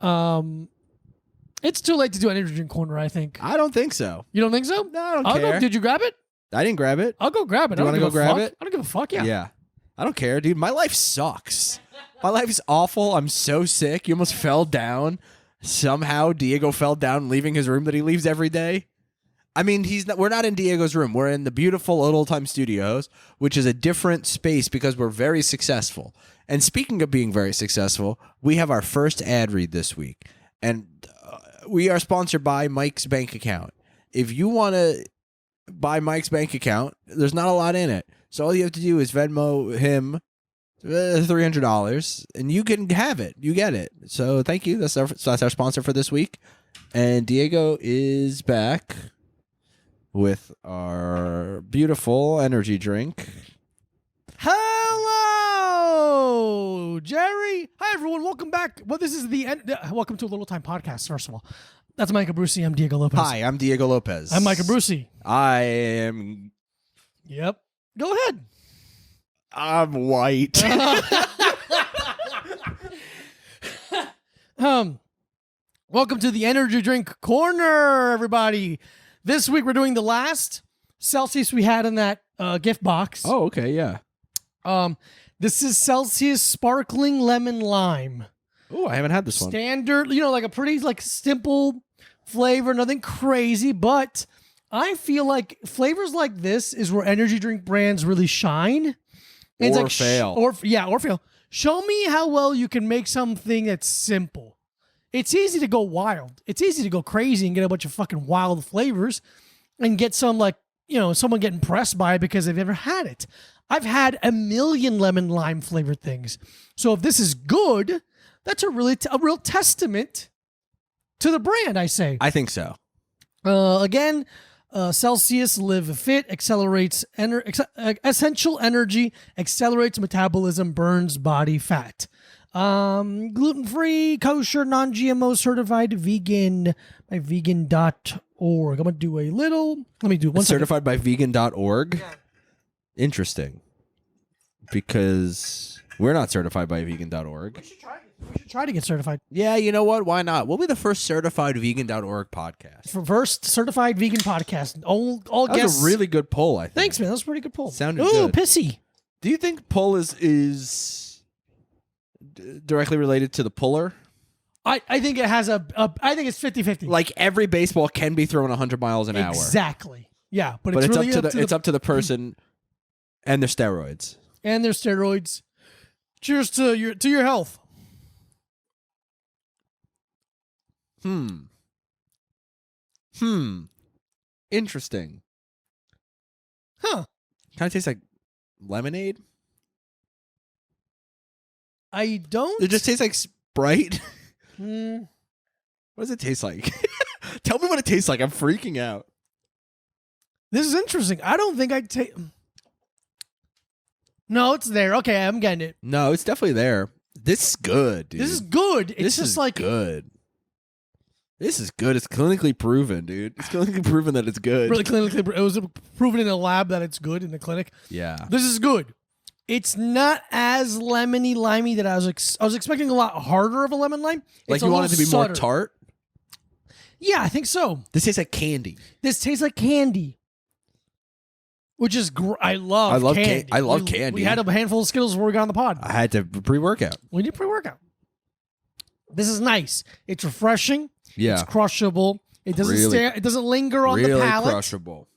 [SPEAKER 1] It's too late to do an energy drink corner, I think.
[SPEAKER 2] I don't think so.
[SPEAKER 1] You don't think so?
[SPEAKER 2] No, I don't
[SPEAKER 1] I'll
[SPEAKER 2] care.
[SPEAKER 1] Go, did you grab it?
[SPEAKER 2] I didn't grab it.
[SPEAKER 1] I'll go grab it.
[SPEAKER 2] Do you want to go grab it?
[SPEAKER 1] I don't give a fuck. Yeah.
[SPEAKER 2] Yeah. I don't care, dude. My life sucks. My life is awful. I'm so sick. You almost fell down. Somehow Diego fell down leaving his room that he leaves every day. I mean, we're not in Diego's room. We're in the beautiful Old Time Studios, which is a different space because we're very successful. And speaking of being very successful, we have our first ad read this week. And we are sponsored by Mike's Bank Account. If you want to buy Mike's Bank Account, there's not a lot in it. So all you have to do is Venmo him $300 and you can have it. You get it. So thank you. That's our sponsor for this week. And Diego is back with our beautiful energy drink.
[SPEAKER 1] Hello, Jerry. Hi, everyone. Welcome back. Well, this is the end. Welcome to a Little Time Podcast, first of all. That's Micah Brucey. I'm Diego Lopez.
[SPEAKER 2] Hi, I'm Diego Lopez.
[SPEAKER 1] I'm Micah Brucey.
[SPEAKER 2] I am...
[SPEAKER 1] Yep. Go ahead.
[SPEAKER 2] I'm white.
[SPEAKER 1] Welcome to the Energy Drink Corner, everybody. This week we're doing the last Celsius we had in that gift box.
[SPEAKER 2] Oh, okay, yeah.
[SPEAKER 1] This is Celsius Sparkling Lemon Lime.
[SPEAKER 2] Oh, I haven't had this one.
[SPEAKER 1] Standard, like a pretty simple flavor, nothing crazy, but I feel like flavors like this is where energy drink brands really shine. And
[SPEAKER 2] Or
[SPEAKER 1] it's
[SPEAKER 2] fail.
[SPEAKER 1] Or fail. Show me how well you can make something that's simple. It's easy to go wild. It's easy to go crazy and get a bunch of fucking wild flavors and get some someone get impressed by it because they've never had it. I've had a million lemon lime flavored things. So if this is good, that's a real testament to the brand, I say.
[SPEAKER 2] I think so.
[SPEAKER 1] Again, Celsius Live Fit accelerates essential energy, accelerates metabolism, burns body fat. Gluten-free, kosher, non-GMO certified vegan by vegan.org. I'm going to do let me do one
[SPEAKER 2] Certified by vegan.org. Yeah. Interesting. Because we're not certified by vegan.org.
[SPEAKER 1] We should try to get certified.
[SPEAKER 2] Yeah, you know what? Why not? We'll be the first certified vegan.org podcast.
[SPEAKER 1] First certified vegan podcast. All
[SPEAKER 2] that
[SPEAKER 1] guests.
[SPEAKER 2] was a really good poll, I think.
[SPEAKER 1] Thanks, man. That was a pretty good poll.
[SPEAKER 2] Sounded good.
[SPEAKER 1] Pissy.
[SPEAKER 2] Do you think poll is directly related to the puller?
[SPEAKER 1] I think it has I think it's 50-50.
[SPEAKER 2] Like every baseball can be thrown 100 miles an hour.
[SPEAKER 1] Exactly. Yeah, but
[SPEAKER 2] it's
[SPEAKER 1] really
[SPEAKER 2] up to the person and their steroids.
[SPEAKER 1] And their steroids. Cheers to your health.
[SPEAKER 2] Interesting.
[SPEAKER 1] Huh.
[SPEAKER 2] Kind of tastes like lemonade.
[SPEAKER 1] I don't.
[SPEAKER 2] It just tastes like Sprite.
[SPEAKER 1] What
[SPEAKER 2] does it taste like? Tell me what it tastes like. I'm freaking out.
[SPEAKER 1] This is interesting. I don't think I'd take. No, it's there. Okay, I'm getting it.
[SPEAKER 2] No, it's definitely there. This is good, dude.
[SPEAKER 1] This is good. It's
[SPEAKER 2] This
[SPEAKER 1] just
[SPEAKER 2] is
[SPEAKER 1] like
[SPEAKER 2] good. This is good. It's clinically proven, dude. It's clinically proven that it's good.
[SPEAKER 1] really clinically. It was proven in a lab that it's good in the clinic.
[SPEAKER 2] Yeah.
[SPEAKER 1] This is good. It's not as lemony limey that I was expecting a lot harder of a lemon lime.
[SPEAKER 2] Like
[SPEAKER 1] It's
[SPEAKER 2] you
[SPEAKER 1] a
[SPEAKER 2] want it to be
[SPEAKER 1] little
[SPEAKER 2] more
[SPEAKER 1] subtler.
[SPEAKER 2] tart?
[SPEAKER 1] Yeah, I think so.
[SPEAKER 2] This tastes like candy.
[SPEAKER 1] This tastes like candy, which is I love candy.
[SPEAKER 2] I love candy.
[SPEAKER 1] We had a handful of Skittles before we got on the pod.
[SPEAKER 2] I had to pre-workout.
[SPEAKER 1] We did pre-workout. This is nice. It's refreshing.
[SPEAKER 2] Yeah.
[SPEAKER 1] It's crushable. It doesn't
[SPEAKER 2] Really-
[SPEAKER 1] stay. It doesn't linger on
[SPEAKER 2] really
[SPEAKER 1] the palate.
[SPEAKER 2] crushable.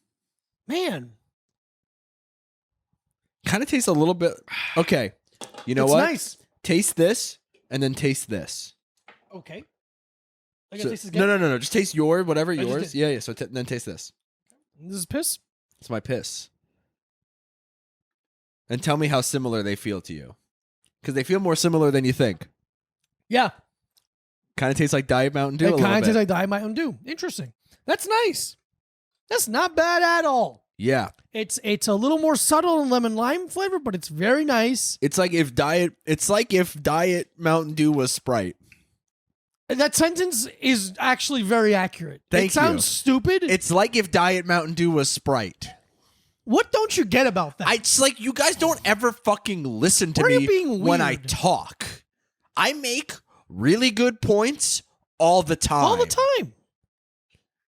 [SPEAKER 1] Man,
[SPEAKER 2] Kind of tastes a little bit. Okay. You know
[SPEAKER 1] it's
[SPEAKER 2] what?
[SPEAKER 1] nice.
[SPEAKER 2] Taste this and then taste this.
[SPEAKER 1] Okay. I gotta
[SPEAKER 2] So-
[SPEAKER 1] taste this again.
[SPEAKER 2] no. Just taste whatever
[SPEAKER 1] just
[SPEAKER 2] yours.
[SPEAKER 1] did.
[SPEAKER 2] Yeah. So then taste this.
[SPEAKER 1] This is piss.
[SPEAKER 2] It's my piss. And tell me how similar they feel to you. Because they feel more similar than you think.
[SPEAKER 1] Yeah.
[SPEAKER 2] Kind of tastes like Diet Mountain Dew.
[SPEAKER 1] It kind of tastes like Diet Mountain Dew. Interesting. That's nice. That's not bad at all.
[SPEAKER 2] Yeah.
[SPEAKER 1] It's a little more subtle in lemon lime flavor, but it's very nice.
[SPEAKER 2] It's like if Diet Mountain Dew was Sprite.
[SPEAKER 1] That sentence is actually very accurate.
[SPEAKER 2] Thank
[SPEAKER 1] it sounds stupid.
[SPEAKER 2] It's like if Diet Mountain Dew was Sprite.
[SPEAKER 1] What don't you get about that?
[SPEAKER 2] It's like you guys don't ever fucking listen to
[SPEAKER 1] Why are you
[SPEAKER 2] me
[SPEAKER 1] being
[SPEAKER 2] when I
[SPEAKER 1] weird?
[SPEAKER 2] talk. I make really good points all the time.
[SPEAKER 1] all the time.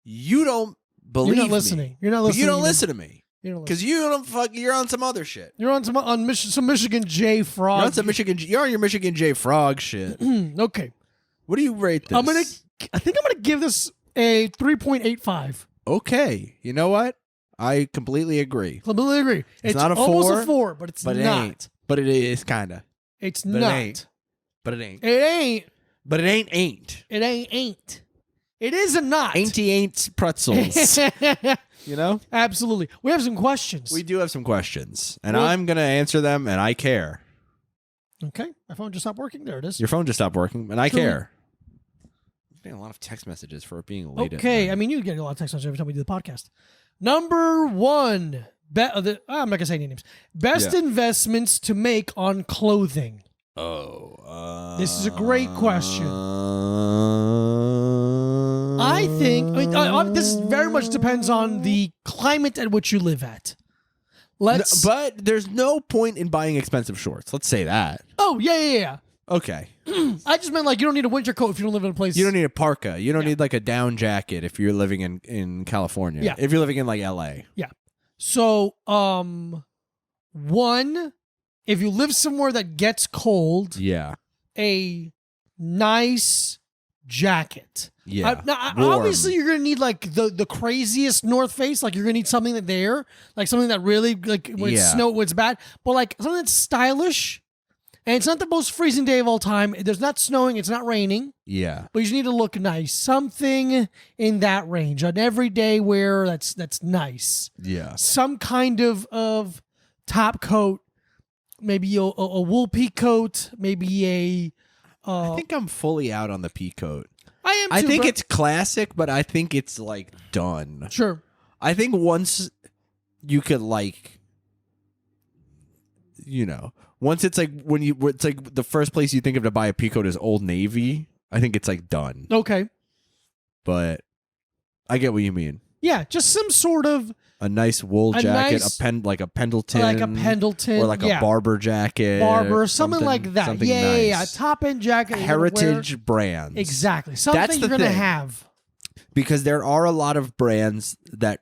[SPEAKER 2] You don't believe
[SPEAKER 1] You're not
[SPEAKER 2] me.
[SPEAKER 1] listening. You're not
[SPEAKER 2] But
[SPEAKER 1] listening.
[SPEAKER 2] you don't listen to me.
[SPEAKER 1] You don't listen.
[SPEAKER 2] Because you don't you're on some other shit.
[SPEAKER 1] You're on some Michigan J Frog.
[SPEAKER 2] You're on your Michigan J Frog shit.
[SPEAKER 1] Okay.
[SPEAKER 2] What do you rate this?
[SPEAKER 1] I think I'm gonna give this a 3.85.
[SPEAKER 2] Okay. You know what? I completely agree.
[SPEAKER 1] Completely agree. It's
[SPEAKER 2] not a
[SPEAKER 1] almost
[SPEAKER 2] 4,
[SPEAKER 1] a 4, but it's
[SPEAKER 2] But it
[SPEAKER 1] not.
[SPEAKER 2] ain't. But it is kinda.
[SPEAKER 1] It's
[SPEAKER 2] But
[SPEAKER 1] not.
[SPEAKER 2] it ain't. But it ain't.
[SPEAKER 1] It ain't.
[SPEAKER 2] But it ain't.
[SPEAKER 1] It ain't. It is a not.
[SPEAKER 2] Ain't pretzels. You know?
[SPEAKER 1] Absolutely. We have some questions.
[SPEAKER 2] We do have some questions. And
[SPEAKER 1] Well-
[SPEAKER 2] I'm gonna answer them and I care.
[SPEAKER 1] Okay. My phone just stopped working. There it is.
[SPEAKER 2] Your phone just stopped working, and I
[SPEAKER 1] Truly.
[SPEAKER 2] care. I'm getting a lot of text messages for it being late. at
[SPEAKER 1] Okay.
[SPEAKER 2] night.
[SPEAKER 1] I mean, you get a lot of text messages every time we do the podcast. Number 1. I'm not going to say any names. Best
[SPEAKER 2] Yeah.
[SPEAKER 1] investments to make on clothing. This is a great question. I think this very much depends on the climate at which you live at.
[SPEAKER 2] But there's no point in buying expensive shorts. Let's say that.
[SPEAKER 1] Oh, yeah.
[SPEAKER 2] Okay.
[SPEAKER 1] I just meant like you don't need a winter coat if you don't live in a place.
[SPEAKER 2] You don't need a parka. You don't need like a down jacket if you're living in California.
[SPEAKER 1] Yeah.
[SPEAKER 2] If you're living in like LA.
[SPEAKER 1] So, one, if you live somewhere that gets cold,
[SPEAKER 2] Yeah.
[SPEAKER 1] a nice jacket.
[SPEAKER 2] Yeah.
[SPEAKER 1] Now,
[SPEAKER 2] Warm.
[SPEAKER 1] obviously, you're gonna need like the craziest North Face. Like you're gonna need something that like something that really like when it's
[SPEAKER 2] Yeah.
[SPEAKER 1] snow, when it's bad, but like something that's stylish. And it's not the most freezing day of all time. There's not snowing. It's not raining.
[SPEAKER 2] Yeah.
[SPEAKER 1] But you just need to look nice. Something in that range. An everyday wear that's nice.
[SPEAKER 2] Yeah.
[SPEAKER 1] Some kind of top coat. Maybe a wool pea coat. Maybe a.
[SPEAKER 2] I think I'm fully out on the pea coat.
[SPEAKER 1] I am.
[SPEAKER 2] I
[SPEAKER 1] too,
[SPEAKER 2] think
[SPEAKER 1] but-
[SPEAKER 2] it's classic, but I think it's like done.
[SPEAKER 1] sure.
[SPEAKER 2] I think once you could like, you know, once it's like it's like the first place you think of to buy a pea coat is Old Navy. I think it's like done.
[SPEAKER 1] Okay.
[SPEAKER 2] But I get what you mean.
[SPEAKER 1] Yeah, just some sort of
[SPEAKER 2] A nice wool
[SPEAKER 1] A
[SPEAKER 2] jacket,
[SPEAKER 1] nice-
[SPEAKER 2] like a Pendleton,
[SPEAKER 1] like a Pendleton
[SPEAKER 2] or like
[SPEAKER 1] yeah.
[SPEAKER 2] a Barber jacket,
[SPEAKER 1] Barber, something like that.
[SPEAKER 2] Something
[SPEAKER 1] Yeah,
[SPEAKER 2] nice.
[SPEAKER 1] top end jacket. you're gonna wear.
[SPEAKER 2] Heritage brands,
[SPEAKER 1] Exactly. Something
[SPEAKER 2] That's the
[SPEAKER 1] you're gonna
[SPEAKER 2] thing.
[SPEAKER 1] have.
[SPEAKER 2] because there are a lot of brands that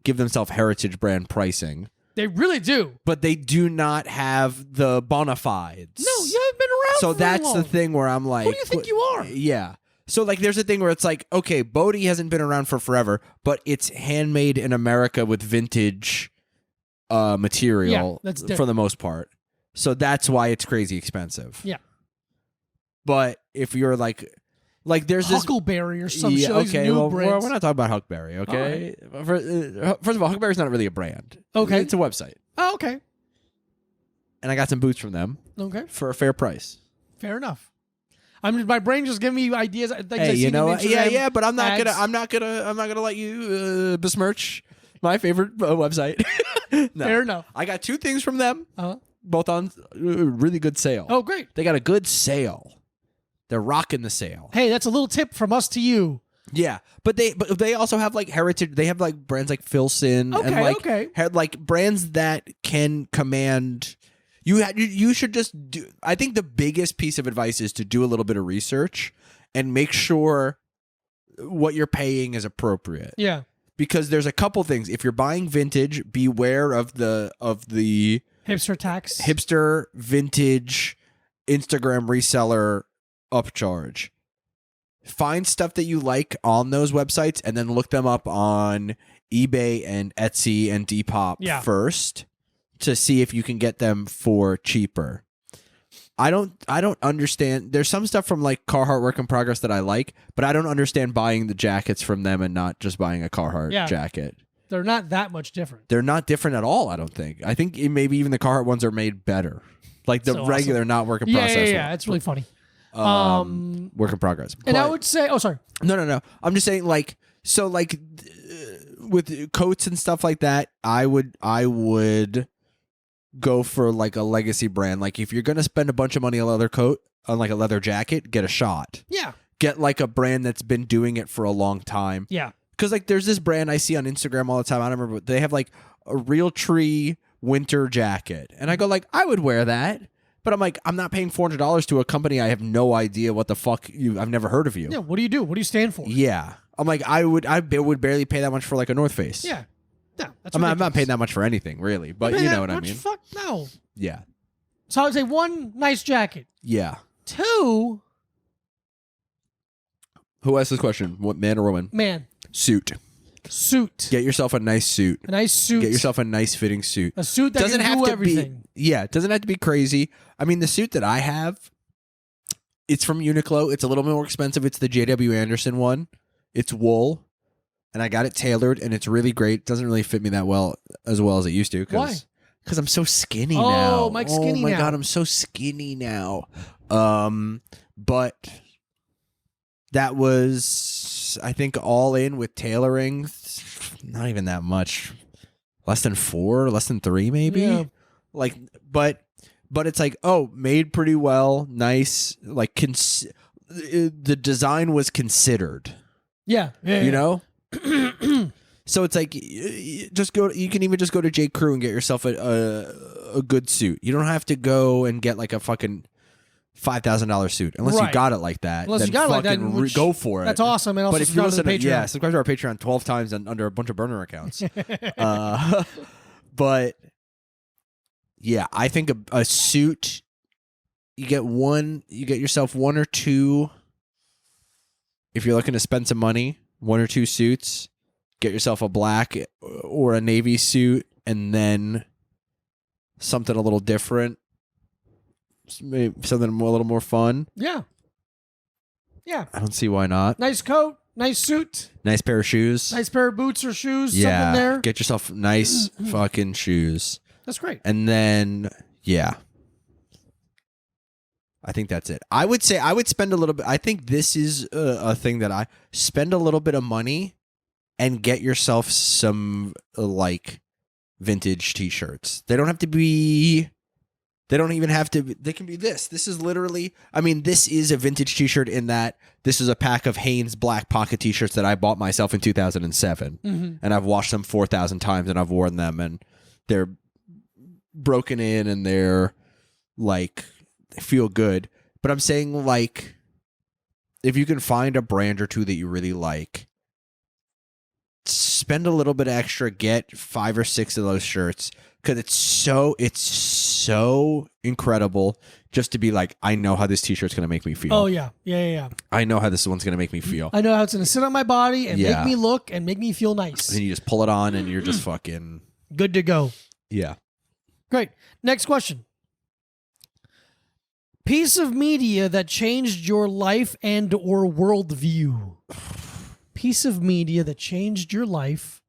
[SPEAKER 2] give themselves heritage brand pricing,
[SPEAKER 1] They really do.
[SPEAKER 2] but they do not have the bona fides.
[SPEAKER 1] No, you haven't been around.
[SPEAKER 2] So
[SPEAKER 1] for very
[SPEAKER 2] that's the
[SPEAKER 1] long.
[SPEAKER 2] thing where I'm like,
[SPEAKER 1] Who do you think you are?
[SPEAKER 2] Yeah. So like, there's a thing where it's like, okay, Bodie hasn't been around for forever, but it's handmade in America with vintage material
[SPEAKER 1] that's
[SPEAKER 2] for
[SPEAKER 1] different.
[SPEAKER 2] the most part. So that's why it's crazy expensive.
[SPEAKER 1] Yeah.
[SPEAKER 2] But if you're like there's this.
[SPEAKER 1] Huckleberry or some shit.
[SPEAKER 2] Yeah,
[SPEAKER 1] These
[SPEAKER 2] okay,
[SPEAKER 1] new
[SPEAKER 2] well,
[SPEAKER 1] brands.
[SPEAKER 2] we're not talking about Huckberry, okay? First of all, Huckberry's not really a brand.
[SPEAKER 1] Okay.
[SPEAKER 2] It's a website.
[SPEAKER 1] Oh, okay.
[SPEAKER 2] And I got some boots from them
[SPEAKER 1] Okay.
[SPEAKER 2] for a fair price.
[SPEAKER 1] Fair enough. My brain just giving me ideas. Things I
[SPEAKER 2] Hey,
[SPEAKER 1] see
[SPEAKER 2] you know
[SPEAKER 1] on
[SPEAKER 2] what? Yeah,
[SPEAKER 1] Instagram
[SPEAKER 2] yeah, but I'm not
[SPEAKER 1] ads.
[SPEAKER 2] gonna let you besmirch my favorite website. No.
[SPEAKER 1] Fair enough.
[SPEAKER 2] I got 2 things from them.
[SPEAKER 1] Uh-huh.
[SPEAKER 2] both on really good sale.
[SPEAKER 1] Oh, great.
[SPEAKER 2] They got a good sale. They're rocking the sale.
[SPEAKER 1] Hey, that's a little tip from us to you.
[SPEAKER 2] Yeah, but they also have like heritage. They have like brands like Filson and like brands that can command. You should just do. I think the biggest piece of advice is to do a little bit of research and make sure what you're paying is appropriate.
[SPEAKER 1] Yeah,
[SPEAKER 2] because there's a couple things. If you're buying vintage, beware of the
[SPEAKER 1] hipster tax,
[SPEAKER 2] hipster vintage Instagram reseller upcharge. Find stuff that you like on those websites and then look them up on eBay and Etsy and Depop first to see if you can get them for cheaper. I don't understand. There's some stuff from like Carhartt Work in Progress that I like, but I don't understand buying the jackets from them and not just buying a Carhartt jacket.
[SPEAKER 1] They're not that much different.
[SPEAKER 2] They're not different at all, I don't think. I think maybe even the Carhartt ones are made better. Like the regular awesome. Not Work in Process.
[SPEAKER 1] Yeah, it's really funny.
[SPEAKER 2] Work in progress.
[SPEAKER 1] And I would say, oh, sorry.
[SPEAKER 2] No. I'm just saying, like, so, like, with coats and stuff like that, I would go for like a legacy brand. Like, if you're gonna spend a bunch of money on a leather coat, on like a leather jacket, get a shot.
[SPEAKER 1] Yeah.
[SPEAKER 2] Get like a brand that's been doing it for a long time.
[SPEAKER 1] Yeah.
[SPEAKER 2] Because like, there's this brand I see on Instagram all the time. I don't remember. They have like a Real Tree winter jacket, and I go like, I would wear that. But I'm like, I'm not paying $400 to a company I have no idea what the fuck I've never heard of you.
[SPEAKER 1] Yeah, what do you do? What do you stand for?
[SPEAKER 2] Yeah. I'm like, I would barely pay that much for like a North Face.
[SPEAKER 1] Yeah. No, that's
[SPEAKER 2] I'm not paying that much for anything, really. But you know what I mean.
[SPEAKER 1] Fuck no.
[SPEAKER 2] Yeah.
[SPEAKER 1] So I would say 1, nice jacket.
[SPEAKER 2] Yeah.
[SPEAKER 1] 2.
[SPEAKER 2] Who asked this question? What, man or woman?
[SPEAKER 1] Man.
[SPEAKER 2] Suit. Get yourself a nice suit.
[SPEAKER 1] A nice suit.
[SPEAKER 2] Get yourself a nice fitting suit.
[SPEAKER 1] A suit that
[SPEAKER 2] doesn't
[SPEAKER 1] can
[SPEAKER 2] have
[SPEAKER 1] do
[SPEAKER 2] to
[SPEAKER 1] everything.
[SPEAKER 2] It doesn't have to be crazy. I mean, the suit that I have, it's from Uniqlo. It's a little more expensive. It's the J.W. Anderson one. It's wool, and I got it tailored, and it's really great. It doesn't really fit me that well as it used to.
[SPEAKER 1] Why?
[SPEAKER 2] Because I'm so skinny now.
[SPEAKER 1] Mike's skinny now.
[SPEAKER 2] Oh my God, I'm so skinny now. But that was, I think, all in with tailoring, not even that much. Less than 4, less than 3, maybe.
[SPEAKER 1] Yeah.
[SPEAKER 2] Like, but it's like, oh, made pretty well, nice. Like, the design was considered.
[SPEAKER 1] Yeah.
[SPEAKER 2] You know. So it's like, just go. You can even just go to J. Crew and get yourself a good suit. You don't have to go and get like a fucking $5,000 suit unless you got it like that.
[SPEAKER 1] Unless
[SPEAKER 2] then
[SPEAKER 1] you got it like that,
[SPEAKER 2] go for it.
[SPEAKER 1] That's awesome. And also,
[SPEAKER 2] but if you listen,
[SPEAKER 1] Patreon.
[SPEAKER 2] subscribe to our Patreon 12 times and under a bunch of burner accounts. But yeah, I think a suit. You get yourself 1 or 2. If you're looking to spend some money, 1 or 2 suits. Get yourself a black or a navy suit, and then something a little different. Maybe something a little more fun.
[SPEAKER 1] Yeah.
[SPEAKER 2] I don't see why not.
[SPEAKER 1] Nice coat, nice suit,
[SPEAKER 2] nice pair of shoes,
[SPEAKER 1] nice pair of boots or shoes.
[SPEAKER 2] Yeah,
[SPEAKER 1] something there.
[SPEAKER 2] Get yourself nice fucking shoes.
[SPEAKER 1] That's great.
[SPEAKER 2] And then I think that's it. I would say I would spend a little bit. I think this is a thing that I spend a little bit of money and get yourself some like vintage t-shirts. They don't have to be. They don't even have to. They can be this. This is literally. I mean, this is a vintage t-shirt in that this is a pack of Hanes black pocket t-shirts that I bought myself in 2007, and I've washed them 4,000 times, and I've worn them, and they're broken in, and they're like they feel good. But I'm saying like, if you can find a brand or 2 that you really like, spend a little bit extra, get 5 or 6 of those shirts, because it's so incredible just to be like, I know how this t-shirt's gonna make me feel.
[SPEAKER 1] Oh yeah.
[SPEAKER 2] I know how this one's gonna make me feel.
[SPEAKER 1] I know how it's gonna sit on my body and make me look and make me feel nice.
[SPEAKER 2] And then you just pull it on and you're just fucking
[SPEAKER 1] good to go.
[SPEAKER 2] Yeah.
[SPEAKER 1] Great. Next question. Piece of media that changed your life and or worldview. Piece of media that changed your life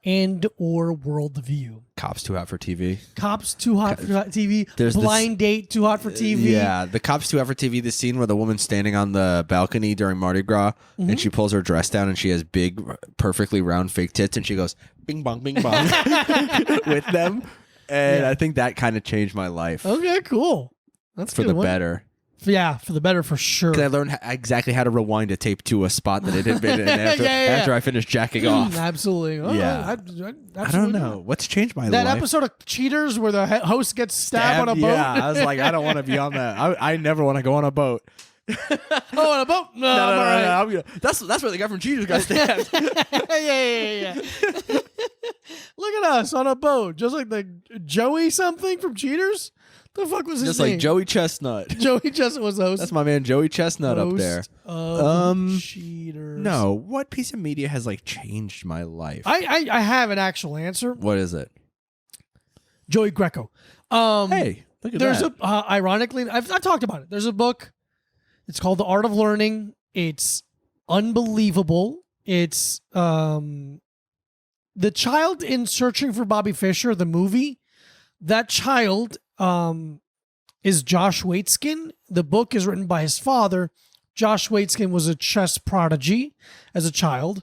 [SPEAKER 1] and or worldview.
[SPEAKER 2] Cops Too Hot for TV.
[SPEAKER 1] Cops Too Hot for TV. Blind Date Too Hot for TV.
[SPEAKER 2] Yeah, the Cops Too Hot for TV, the scene where the woman's standing on the balcony during Mardi Gras and she pulls her dress down and she has big, perfectly round fake tits and she goes, bing bong, with them. And
[SPEAKER 1] Yeah.
[SPEAKER 2] I think that kind of changed my life
[SPEAKER 1] Okay, cool. That's a
[SPEAKER 2] for
[SPEAKER 1] good
[SPEAKER 2] the
[SPEAKER 1] one.
[SPEAKER 2] better.
[SPEAKER 1] Yeah, for the better for sure.
[SPEAKER 2] 'Cause I learned exactly how to rewind a tape to a spot that it had been in after,
[SPEAKER 1] Yeah.
[SPEAKER 2] after I finished jacking off.
[SPEAKER 1] Absolutely. Oh,
[SPEAKER 2] Yeah.
[SPEAKER 1] I
[SPEAKER 2] I
[SPEAKER 1] absolutely
[SPEAKER 2] don't know. What's changed my
[SPEAKER 1] That
[SPEAKER 2] life?
[SPEAKER 1] episode of Cheaters where the host gets stabbed on a boat.
[SPEAKER 2] Yeah, I was like, I don't want to be on that. I never want to go on a boat.
[SPEAKER 1] Oh, on a boat? No, I'm all right.
[SPEAKER 2] I'm gonna- that's where the guy from Cheaters got stabbed.
[SPEAKER 1] yeah. Look at us on a boat, just like the Joey something from Cheaters. The fuck was his
[SPEAKER 2] Just
[SPEAKER 1] name?
[SPEAKER 2] like Joey Chestnut.
[SPEAKER 1] Joey Chestnut was the host.
[SPEAKER 2] That's my man Joey Chestnut up there.
[SPEAKER 1] Host of Cheaters.
[SPEAKER 2] No, what piece of media has like changed my life?
[SPEAKER 1] I have an actual answer.
[SPEAKER 2] What is it?
[SPEAKER 1] Joey Greco.
[SPEAKER 2] Hey, look at
[SPEAKER 1] There's
[SPEAKER 2] that.
[SPEAKER 1] ironically, I've talked about it. There's a book. It's called The Art of Learning. It's unbelievable. It's the child in Searching for Bobby Fischer, the movie. That child is Josh Waitzkin. The book is written by his father. Josh Waitzkin was a chess prodigy as a child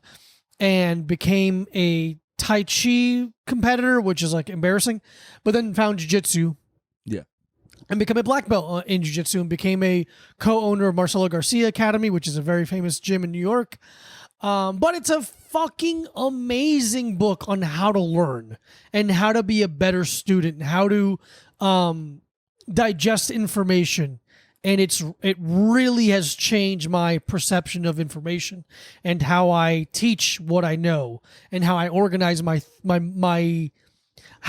[SPEAKER 1] and became a Tai Chi competitor, which is like embarrassing, but then found jiu-jitsu.
[SPEAKER 2] Yeah.
[SPEAKER 1] And became a black belt in jiu-jitsu and became a co-owner of Marcelo Garcia Academy, which is a very famous gym in New York. But it's a fucking amazing book on how to learn and how to be a better student and how to digest information. And it really has changed my perception of information and how I teach what I know and how I organize how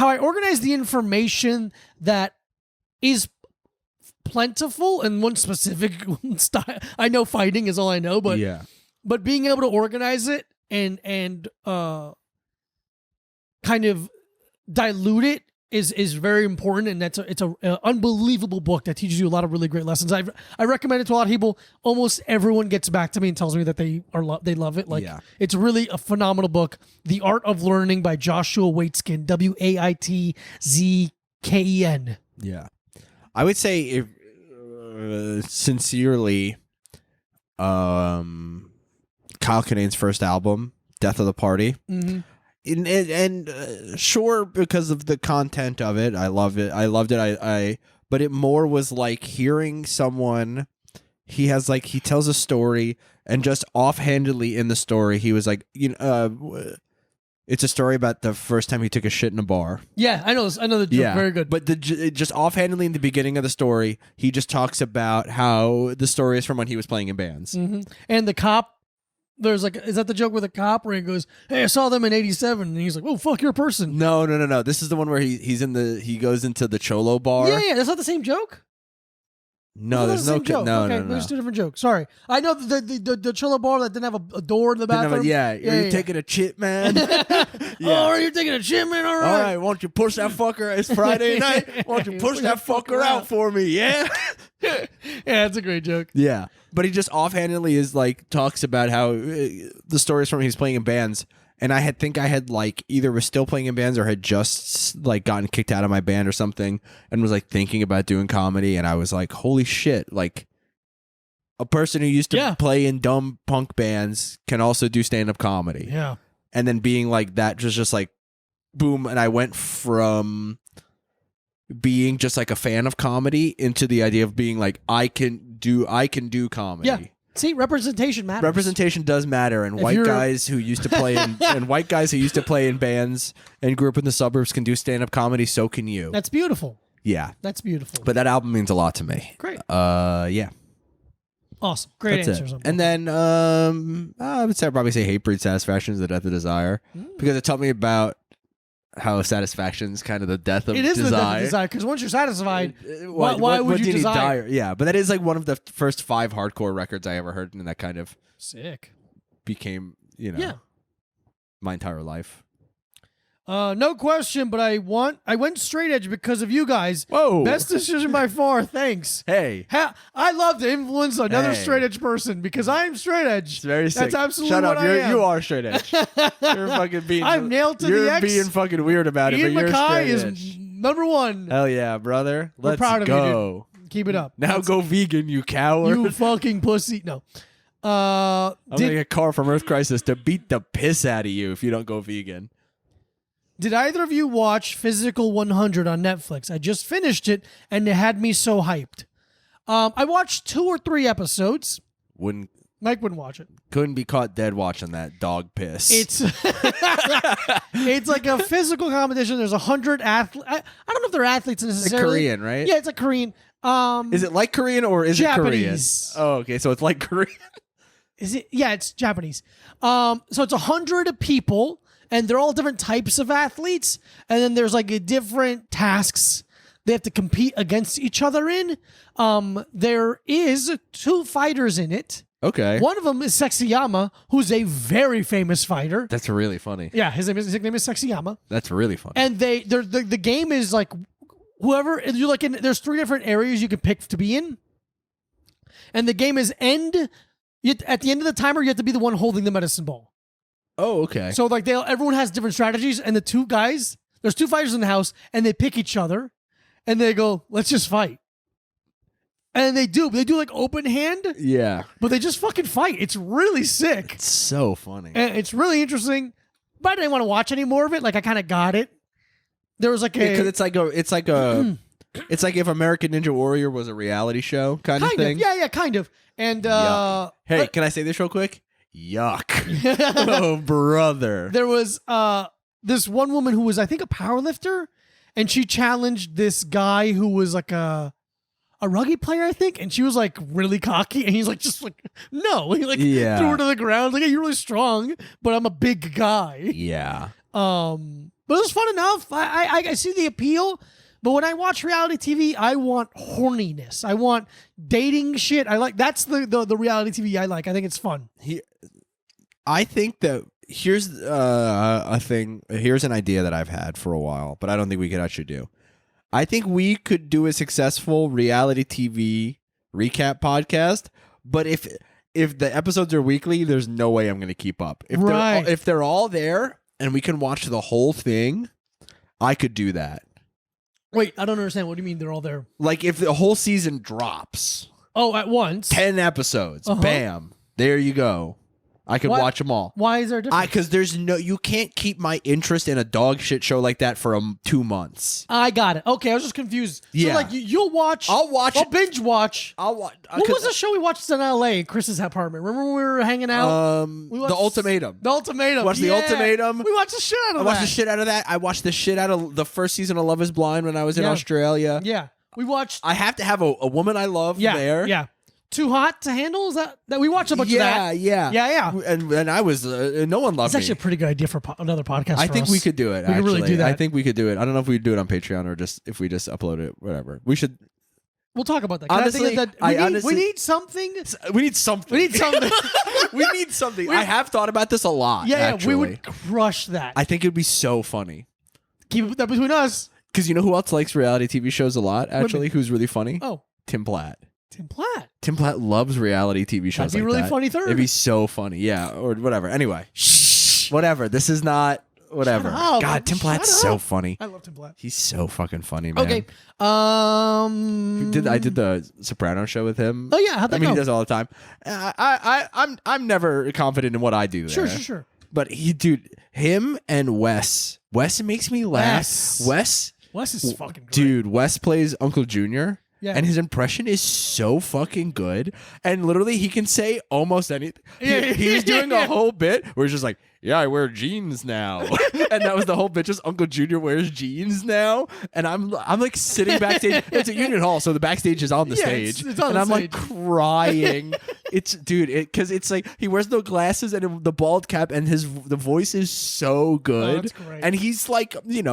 [SPEAKER 1] I organize the information that is plentiful in one specific style. I know fighting is all I know, but
[SPEAKER 2] yeah.
[SPEAKER 1] but being able to organize it and kind of dilute it is very important, and it's a unbelievable book that teaches you a lot of really great lessons. I recommend it to a lot of people. Almost everyone gets back to me and tells me that they love it. Like It's really a phenomenal book. The Art of Learning by Joshua Waitzkin, Waitzken.
[SPEAKER 2] Yeah. I would say if sincerely, Kyle Kinane's first album, Death of the Party.
[SPEAKER 1] Mm-hmm.
[SPEAKER 2] And sure, because of the content of it, I loved it. But it more was like hearing someone. He tells a story, and just offhandedly in the story, he was like, it's a story about the first time he took a shit in a bar.
[SPEAKER 1] Yeah, I know the joke. Very good.
[SPEAKER 2] But just offhandedly in the beginning of the story, he just talks about how the story is from when he was playing in bands.
[SPEAKER 1] Mm-hmm. And the cop, is that the joke with the cop where he goes, "Hey, I saw them in '87," and he's like, "Oh, fuck, you're a person."
[SPEAKER 2] No. This is the one where he goes into the Cholo bar.
[SPEAKER 1] Yeah, that's not the same joke.
[SPEAKER 2] No, there's no
[SPEAKER 1] joke.
[SPEAKER 2] no,
[SPEAKER 1] okay,
[SPEAKER 2] no.
[SPEAKER 1] There's two different jokes. Sorry, I know the Cholo bar that didn't have a door in the bathroom.
[SPEAKER 2] You're taking a chit, man.
[SPEAKER 1] Oh, you're taking a shit, man. All right.
[SPEAKER 2] All right, why don't you push that fucker? It's Friday night. Why don't you push that fucker out for me? Yeah.
[SPEAKER 1] Yeah, that's a great joke.
[SPEAKER 2] Yeah, but he just offhandedly talks about how the story is from he's playing in bands, and I had either was still playing in bands or had just gotten kicked out of my band or something, and was thinking about doing comedy, and I was like, holy shit, a person who used to play in dumb punk bands can also do stand up comedy.
[SPEAKER 1] Yeah,
[SPEAKER 2] and then being like that just boom, and I went from being just a fan of comedy into the idea of being I can do comedy.
[SPEAKER 1] Yeah. See, representation matters.
[SPEAKER 2] Representation does matter, and white guys who used to play in bands and grew up in the suburbs can do stand-up comedy. So can you.
[SPEAKER 1] That's beautiful.
[SPEAKER 2] Yeah,
[SPEAKER 1] that's beautiful.
[SPEAKER 2] But that album means a lot to me.
[SPEAKER 1] Great.
[SPEAKER 2] Yeah.
[SPEAKER 1] Awesome. Great
[SPEAKER 2] That's
[SPEAKER 1] answers.
[SPEAKER 2] It. And then I would probably say Hatebreed, Satisfaction is the Death of Desire, because it taught me about how satisfaction is kind of the death of desire.
[SPEAKER 1] It is the death of desire, because once you're satisfied, why would you desire?
[SPEAKER 2] Yeah, but that is one of the first 5 hardcore records I ever heard, and that kind of
[SPEAKER 1] sick
[SPEAKER 2] became my entire life.
[SPEAKER 1] No question, but I went straight edge because of you guys.
[SPEAKER 2] Whoa.
[SPEAKER 1] Best decision by far. Thanks.
[SPEAKER 2] Hey.
[SPEAKER 1] I love to influence another straight edge person because I'm straight edge.
[SPEAKER 2] It's very sick.
[SPEAKER 1] That's absolutely
[SPEAKER 2] Shut
[SPEAKER 1] what
[SPEAKER 2] up.
[SPEAKER 1] I am.
[SPEAKER 2] You are straight edge. You're fucking being.
[SPEAKER 1] I'm nailed to the
[SPEAKER 2] You're
[SPEAKER 1] X.
[SPEAKER 2] being fucking weird about it,
[SPEAKER 1] Ian
[SPEAKER 2] but you're
[SPEAKER 1] Mackay
[SPEAKER 2] straight
[SPEAKER 1] is
[SPEAKER 2] edge.
[SPEAKER 1] number one.
[SPEAKER 2] Hell yeah, brother.
[SPEAKER 1] We're
[SPEAKER 2] Let's
[SPEAKER 1] proud of
[SPEAKER 2] go.
[SPEAKER 1] you, dude. Keep it up.
[SPEAKER 2] Now go vegan, you coward.
[SPEAKER 1] You fucking pussy. No.
[SPEAKER 2] I'm gonna get Carl from Earth Crisis to beat the piss out of you if you don't go vegan.
[SPEAKER 1] Did either of you watch Physical 100 on Netflix? I just finished it, and it had me so hyped. I watched 2 or 3 episodes. Mike wouldn't watch it.
[SPEAKER 2] Couldn't be caught dead watching that dog piss.
[SPEAKER 1] It's it's like a physical competition. There's 100 athletes. I don't know if they're athletes necessarily.
[SPEAKER 2] It's Korean, right?
[SPEAKER 1] Yeah, it's like Korean.
[SPEAKER 2] Is it like Korean or is
[SPEAKER 1] Japanese.
[SPEAKER 2] it Korean? Oh, okay. So it's like Korean.
[SPEAKER 1] Is it? Yeah, it's Japanese. So it's 100 people, and they're all different types of athletes. And then there's like different tasks they have to compete against each other in. There is 2 fighters in it.
[SPEAKER 2] Okay.
[SPEAKER 1] One of them is Sexyama, who's a very famous fighter.
[SPEAKER 2] That's really funny.
[SPEAKER 1] Yeah, his nickname is Sexyama.
[SPEAKER 2] That's really funny.
[SPEAKER 1] And the game is like whoever you're like in. There's 3 different areas you can pick to be in, and the game is at the end of the timer. You have to be the one holding the medicine ball.
[SPEAKER 2] Oh, okay.
[SPEAKER 1] So like everyone has different strategies, and the 2 guys, there's 2 fighters in the house, and they pick each other, and they go, "Let's just fight." And they do like open hand,
[SPEAKER 2] Yeah.
[SPEAKER 1] but they just fucking fight. It's really sick.
[SPEAKER 2] It's so funny.
[SPEAKER 1] And it's really interesting, but I didn't want to watch any more of it. Like I kind of got it. There was like
[SPEAKER 2] Because it's like if American Ninja Warrior was a reality show kind of thing.
[SPEAKER 1] Yeah, kind of. And
[SPEAKER 2] Hey, can I say this real quick? Yuck. Oh, brother.
[SPEAKER 1] there was this one woman who was, I think, a power lifter, and she challenged this guy who was like a rugby player, I think, and she was like really cocky, and he's like, just like, no, he like threw her to the ground, like, hey, you're really strong, but I'm a big guy.
[SPEAKER 2] Yeah.
[SPEAKER 1] But it was fun enough. I see the appeal, but when I watch reality TV, I want horniness. I want dating shit. That's the reality TV I like. I think it's fun.
[SPEAKER 2] I think that here's a thing. Here's an idea that I've had for a while, but I don't think we could actually do. I think we could do a successful reality TV recap podcast, but if the episodes are weekly, there's no way I'm going to keep up. If they're all there and we can watch the whole thing, I could do that.
[SPEAKER 1] Wait, I don't understand. What do you mean they're all there?
[SPEAKER 2] Like if the whole season drops.
[SPEAKER 1] Oh, at once?
[SPEAKER 2] 10 episodes. Bam. There you go. I could watch them all.
[SPEAKER 1] Why is there a difference?
[SPEAKER 2] Because you can't keep my interest in a dog shit show like that for 2 months.
[SPEAKER 1] I got it. Okay, I was just confused.
[SPEAKER 2] Yeah.
[SPEAKER 1] So like you'll watch.
[SPEAKER 2] I'll
[SPEAKER 1] binge watch.
[SPEAKER 2] I'll watch.
[SPEAKER 1] What was the show we watched in L.A. Chris's apartment? Remember when we were hanging out?
[SPEAKER 2] The Ultimatum.
[SPEAKER 1] The Ultimatum.
[SPEAKER 2] Watch The Ultimatum.
[SPEAKER 1] We watched the shit out of that.
[SPEAKER 2] I watched the shit out of that. I watched the shit out of the first season of Love Is Blind when I was in Australia.
[SPEAKER 1] Yeah. We watched.
[SPEAKER 2] I have to have a woman I love there.
[SPEAKER 1] Yeah. Too Hot to Handle? Is that we watched a bunch of that?
[SPEAKER 2] Yeah. And I was no one loved
[SPEAKER 1] It's actually a pretty good idea for another podcast.
[SPEAKER 2] I think we could do it.
[SPEAKER 1] We could really do that.
[SPEAKER 2] I think we could do it. I don't know if we do it on Patreon or just if we just upload it. Whatever. We should.
[SPEAKER 1] We'll talk about that.
[SPEAKER 2] Honestly,
[SPEAKER 1] we need something.
[SPEAKER 2] We need something.
[SPEAKER 1] We need something.
[SPEAKER 2] We need something. I have thought about this a lot.
[SPEAKER 1] Yeah,
[SPEAKER 2] actually.
[SPEAKER 1] we would crush that.
[SPEAKER 2] I think it'd be so funny.
[SPEAKER 1] Keep that between us.
[SPEAKER 2] Because you know who else likes reality TV shows a lot? Actually, who's really funny?
[SPEAKER 1] Oh,
[SPEAKER 2] Tim Platt.
[SPEAKER 1] Tim
[SPEAKER 2] Platt loves reality TV shows.
[SPEAKER 1] That'd be really funny.
[SPEAKER 2] It'd be so funny. Yeah, or whatever. Anyway, whatever. This is not whatever.
[SPEAKER 1] Shut up.
[SPEAKER 2] God, Tim Platt's so funny.
[SPEAKER 1] I love Tim Platt.
[SPEAKER 2] He's so fucking funny, man.
[SPEAKER 1] Okay.
[SPEAKER 2] I did the Soprano show with him.
[SPEAKER 1] Oh yeah, how'd that go?
[SPEAKER 2] He does it all the time. I'm never confident in what I do there.
[SPEAKER 1] Sure.
[SPEAKER 2] But him and Wes makes me laugh. Wes
[SPEAKER 1] is fucking great.
[SPEAKER 2] Dude, Wes plays Uncle Junior.
[SPEAKER 1] Yeah.
[SPEAKER 2] And his impression is so fucking good. And literally, he can say almost anything. He was doing a whole bit where he's just like, yeah, I wear jeans now. And that was the whole bit. Just Uncle Junior wears jeans now. And I'm like sitting backstage. It's at Union Hall, so the backstage is on the stage.
[SPEAKER 1] It's on
[SPEAKER 2] and
[SPEAKER 1] the
[SPEAKER 2] I'm
[SPEAKER 1] stage.
[SPEAKER 2] like crying. Because it's like he wears no glasses and the bald cap, and the voice is so good.
[SPEAKER 1] That's great.
[SPEAKER 2] And he's like, an